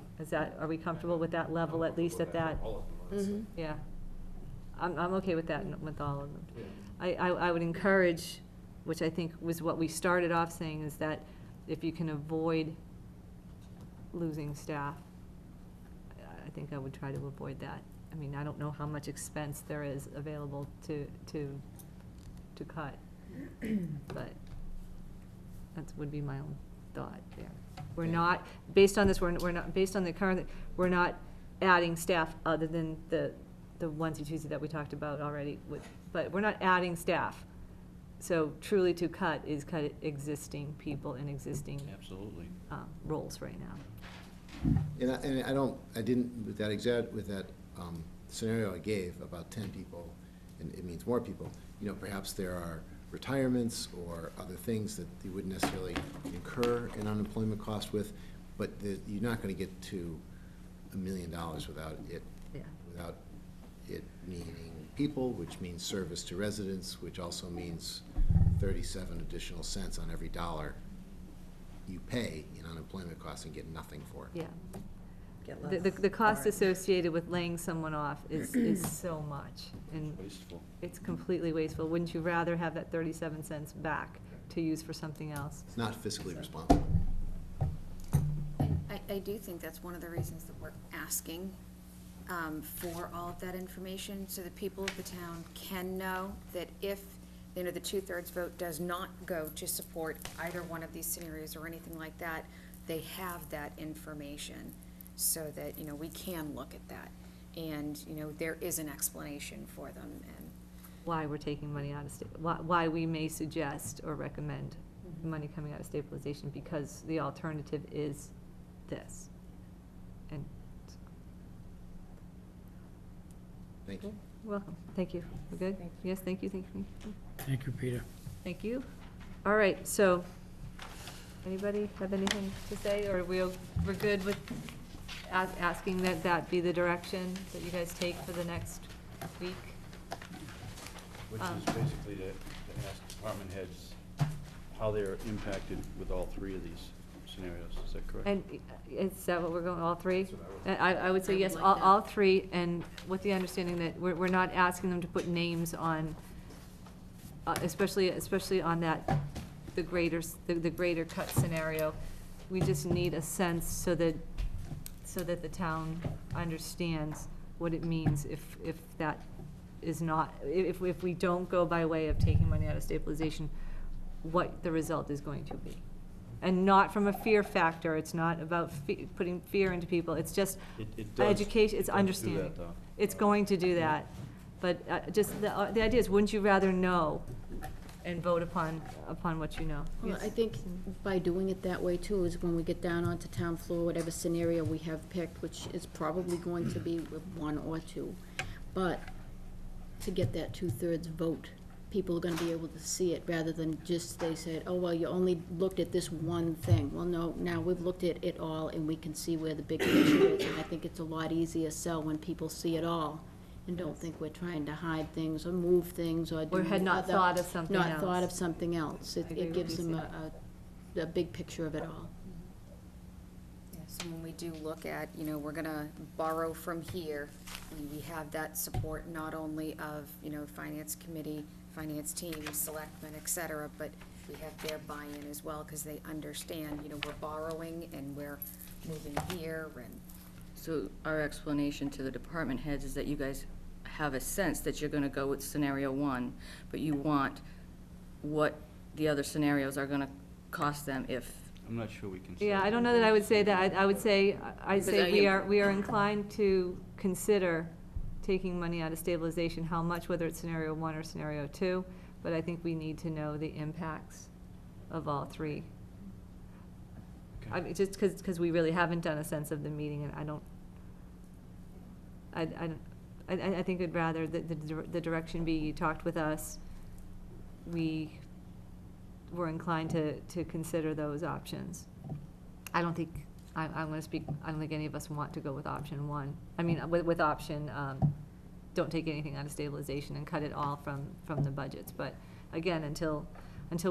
are we comfortable with that level, at least at that? All of them, honestly. Mhm. Yeah, I'm okay with that, with all of them. Yeah. I would encourage, which I think was what we started off saying, is that if you can avoid losing staff, I think I would try to avoid that. I mean, I don't know how much expense there is available to cut, but that would be my own thought there. We're not, based on this, we're not, based on the current, we're not adding staff other than the onesie twosie that we talked about already with, but we're not adding staff. So truly to cut is cut existing people in existing Absolutely. roles right now. And I didn't, with that scenario I gave, about 10 people, and it means more people, you know, perhaps there are retirements or other things that you wouldn't necessarily incur an unemployment cost with, but you're not gonna get to $1 million without it, Yeah. without it meaning people, which means service to residents, which also means 37 additional cents on every dollar you pay in unemployment costs and get nothing for it. Yeah. Get less. The cost associated with laying someone off is so much, and Wasteful. it's completely wasteful. Wouldn't you rather have that 37 cents back to use for something else? It's not fiscally responsible. I do think that's one of the reasons that we're asking for all of that information, so that people of the town can know that if, you know, the 2/3 vote does not go to support either one of these scenarios or anything like that, they have that information, so that, you know, we can look at that. And, you know, there is an explanation for them, and Why we're taking money out of why we may suggest or recommend money coming out of stabilization, because the alternative is this. And Thank you. welcome, thank you. We're good? Yes, thank you. Thank you, Peter. Thank you. All right, so, anybody have anything to say, or we're good with asking that be the direction that you guys take for the next week? Which is basically to ask department heads how they're impacted with all 3 of these scenarios. Is is that correct? And is that what we're going, all three? And I would say I would yes, like all, that. all three, and with the understanding that we're not asking them to put names on, especially on that, the greater cut scenario. We just need a sense so that the town understands what it means if that is not, if we don't go by way of taking money out of stabilization, what the result is going to be. And not from a fear factor, it's not about putting fear into people, it's just It does. education, It it's does do understanding. that, though. It's going to do that, but just, the idea is, wouldn't you rather know and vote upon what you know? Well, I think by doing it that way too, is when we get down onto town floor, whatever scenario we have picked, which is probably going to be with one or two, but to get that 2/3 vote, people are gonna be able to see it, rather than just they said, oh, well, you only looked at this one thing. Well, no, now we've looked at it all, and we can see where the big picture is, and I think it's a lot easier sell when people see it all, and don't think we're trying to hide things, or move things, or do Or had not other- thought of something Not thought else. of something else. It I agree with gives you, them Sue. a big picture of it all. Yeah, so when we do look at, we're gonna borrow from here, we have that support not only of, finance committee, finance team, selectmen, et cetera, but we have their buy-in as well, because they understand, we're borrowing and we're moving here, and So our explanation to the department heads is that you guys have a sense that you're gonna go with scenario one, but you want what the other scenarios are gonna cost them if, I'm not sure we can say. Yeah, I don't know that I would say that. I would say, I'd say Because I- we are inclined to consider taking money out of stabilization, how much, whether it's scenario one or scenario two, but I think we need to know the impacts of all three. I mean, just because we really haven't done a sense of the meeting, and I think I'd rather the direction be, you talked with us, we were inclined to consider those options. I'm gonna speak, I don't think any of us want to go with option one. I mean, with option, don't take anything out of stabilization and cut it all from the budgets. But again, until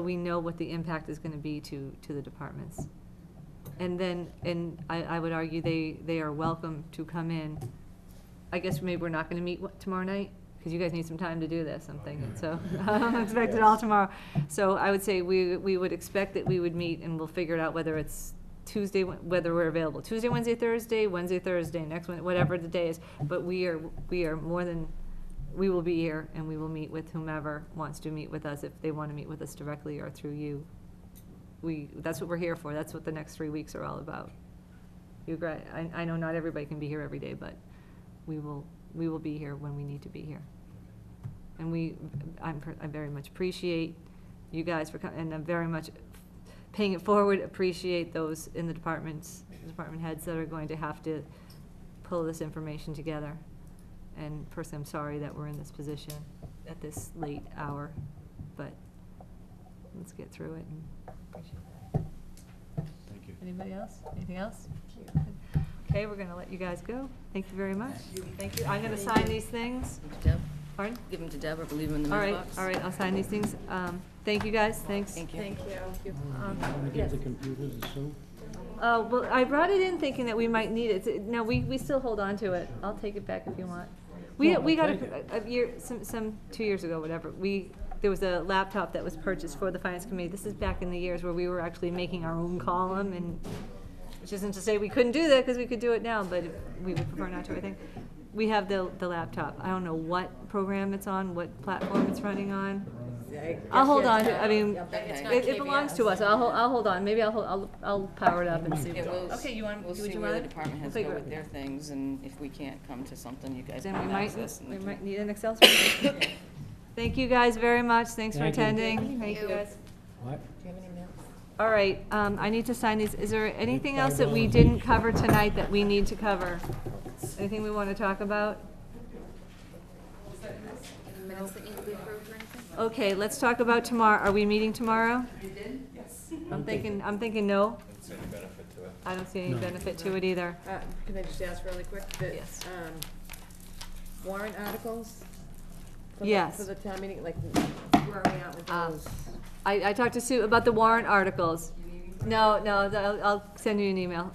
we know what the impact is gonna be to the departments. And then, I would argue they are welcome to come in. I guess maybe we're not gonna meet tomorrow night, because you guys need some time to do this, I'm thinking, so I don't expect it all tomorrow. So I would say we would expect that we would meet, and we'll figure it out whether it's Tuesday, whether we're available Tuesday, Wednesday, Thursday, next one, whatever the day is. But we are more than, we will be here, and we will meet with whomever wants to meet with us, if they want to meet with us directly or through you. That's what we're here for, that's what the next 3 weeks are all about. You agree? I know not everybody can be here every day, but we will be here when we need to be here. And I very much appreciate you guys for coming, and I'm very much paying it forward, appreciate those in the department heads that are going to have to pull this information together. And personally, I'm sorry that we're in this position at this late hour, but let's get through it, and appreciate that. Thank you. Anybody else? Anything else? Okay, we're gonna let you guys go. Thank you very much. Thank you. I'm gonna sign these things. Deb, Pardon? give them to Deb or leave them in the All mailbox. right, I'll sign these things. Thank you, guys, thanks. Thank you. Thank you. Want to yes. give the computers to Sue? Well, I brought it in thinking that we might need it. No, we still hold on to it. I'll take it back if you want. We got a year, some 2 years ago, whatever. There was a laptop that was purchased for the finance committee. This is back in the years where we were actually making our own column, and which isn't to say we couldn't do that, because we could do it now, but we would prefer not to, I think. We have the laptop. I don't know what program it's on, what platform it's running on. I'll hold on to it. I mean, it belongs to us. I'll hold on. Maybe I'll power it up and see. Yeah, Okay, you want, We'll would see you where the mind? department heads We'll go figure with their things, and if we can't come to something, you guys Then have we might, access. and we can- might need an Excel spreadsheet. Thank you guys very much. Thanks for Thank you. attending. Thank you, guys. What? All right, I need to sign these. Is there anything else that we didn't cover tonight that we need to cover? Anything we want to talk about? any minutes that need to be approved or anything? Okay, let's talk about tomorrow. Are we meeting tomorrow? I'm thinking no. Don't see any benefit to it. I don't see any No. benefit to it either. Can I just ask really quick, Yes. warrant articles? Yes. For the town meeting, like, where are we at with those? I talked to Sue about the warrant articles. No, I'll send you an email.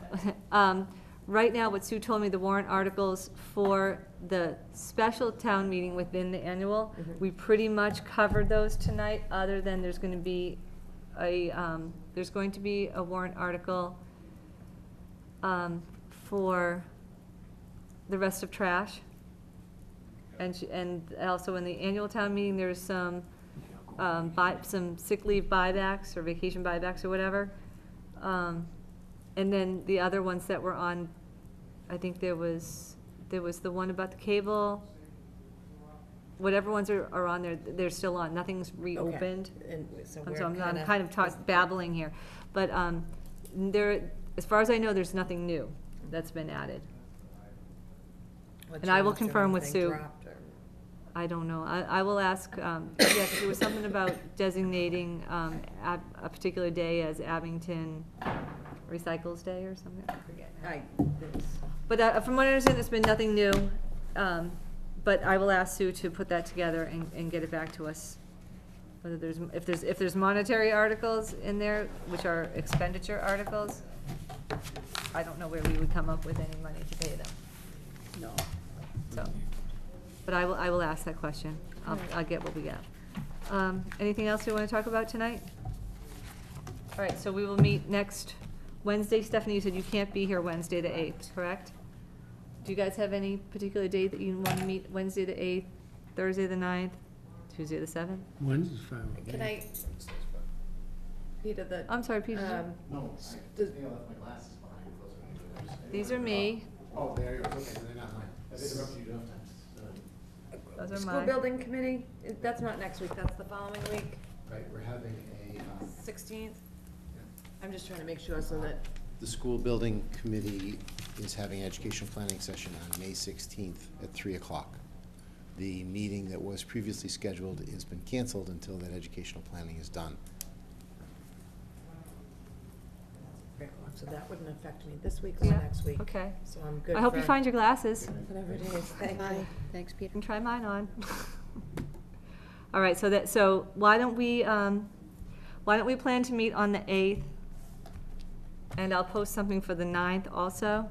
Right now, what Sue told me, the warrant articles for the special town meeting within the annual, we pretty much covered those tonight, other than there's gonna be a warrant article for the rest of trash. And also in the annual town meeting, there's some some sick leave buybacks or vacation buybacks or whatever. And then the other ones that were on, I think there was the one about the cable. Whatever ones are on there, they're still on, nothing's reopened. And so I'm we're so I'm kinda. kind of babbling here, but, as far as I know, there's nothing new that's been added. And I will confirm with Sue. I don't know. I will ask, yeah, 'cause there was something about designating a particular day as Abington Recycles Day or something. I forget. But from what I understand, there's been nothing new. But I will ask Sue to put that together and get it back to us. Whether if there's monetary articles in there, which are expenditure articles, I don't know where we would come up with any money to pay them. No. So, but I will ask that question. I'll get what we got. Anything else we want to talk about tonight? All right, so we will meet next Wednesday. Stephanie, you said you can't be here Wednesday the 8th, correct? Do you guys have any particular date that you want to meet? Wednesday the 8th, Thursday the 9th, Tuesday the 7th? Wednesday's fine with me. Can I, Peter, I'm sorry, Peter. No, I think I left my glasses behind. These are me. Oh, they're yours, okay, they're not mine. I've interrupted you enough times. Those are school mine. building committee, that's not next week, that's the following week, Right, we're having a, 16th. I'm just trying to make sure so that, the school building committee is having an educational planning session on May 16th at 3 o'clock. The meeting that was previously scheduled has been canceled until that educational planning is done. so that wouldn't affect me this week or Yeah, next week. okay. So I'm good I hope you for find your glasses. whatever it is, thank Bye. you. Thanks, You Peter. can try mine on. All right, so why don't we plan to meet on the 8th? And I'll post something for the 9th also.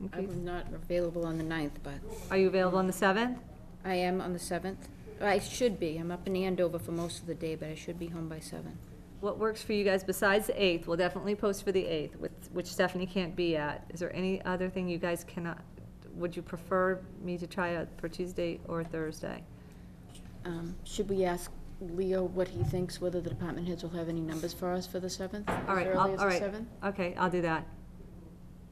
in case- I'm not available on the 9th, but Are you available on the 7th? I am on the 7th. I should be. I'm up in Andover for most of the day, but I should be home by 7. What works for you guys besides the 8th? We'll definitely post for the 8th, which Stephanie can't be at. Is there any other thing you guys cannot, would you prefer me to try out for Tuesday or Thursday? Should we ask Leo what he thinks, whether the department heads will have any numbers for us for the 7th? All right, As early as all the right. 7th? Okay, I'll do that.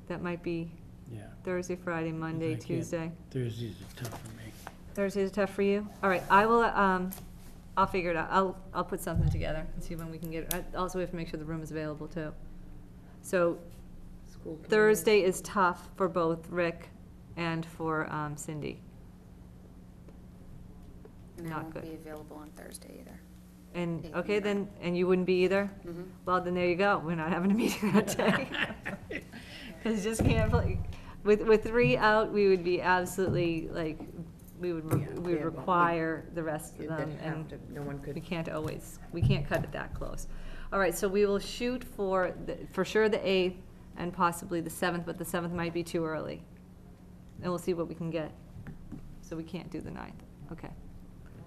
That might be Yeah. Thursday, Friday, Monday, I can't- Tuesday. Thursdays are tough for me. Thursdays are tough for you? All right, I will, I'll figure it out. I'll put something together and see when we can get it. Also, we have to make sure the room is available too. So School committee. Thursday is tough for both Rick and for Cindy. And I Not won't good. be available on Thursday either. And, Eighth okay, and then, and you wouldn't be either? Mhm. Well, then there you go. We're not having a meeting that day. Because you just can't, with 3 out, we would be absolutely, like, we would Yeah, require the rest of You'd them. have And to, no one we could, can't cut it that close. All right, so we will shoot for sure the 8th and possibly the 7th, but the 7th might be too early. And we'll see what we can get. So we can't do the 9th. Okay.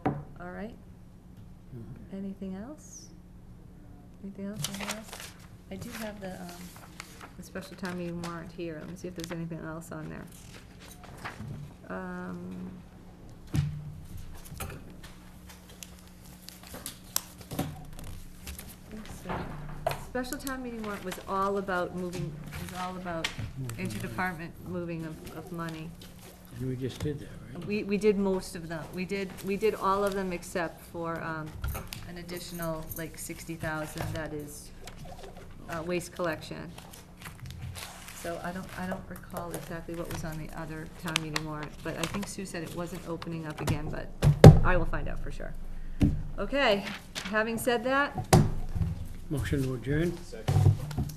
All right. Anything else? Anything else? I do have the special town meeting warrant here. Let me see if there's anything else on there. Special town meeting warrant was all about interdepartment moving of money. And we just did that, right? We did most of them. We did all of them except for an additional, like, 60,000, that is waste collection. So I don't recall exactly what was on the other town meeting warrant, but I think Sue said it wasn't opening up again, but I will find out for sure. Okay, having said that, Motion to adjourn?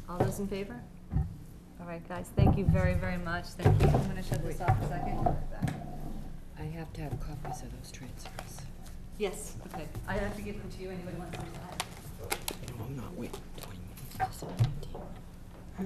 all those in favor? All right, guys, thank you very, very much. Thank you. I'm gonna shut this off a second. I have to have copies of those transfers. Yes, okay. I have to give them to you. Anybody wants them to add? I'm not waiting 20 minutes. Huh?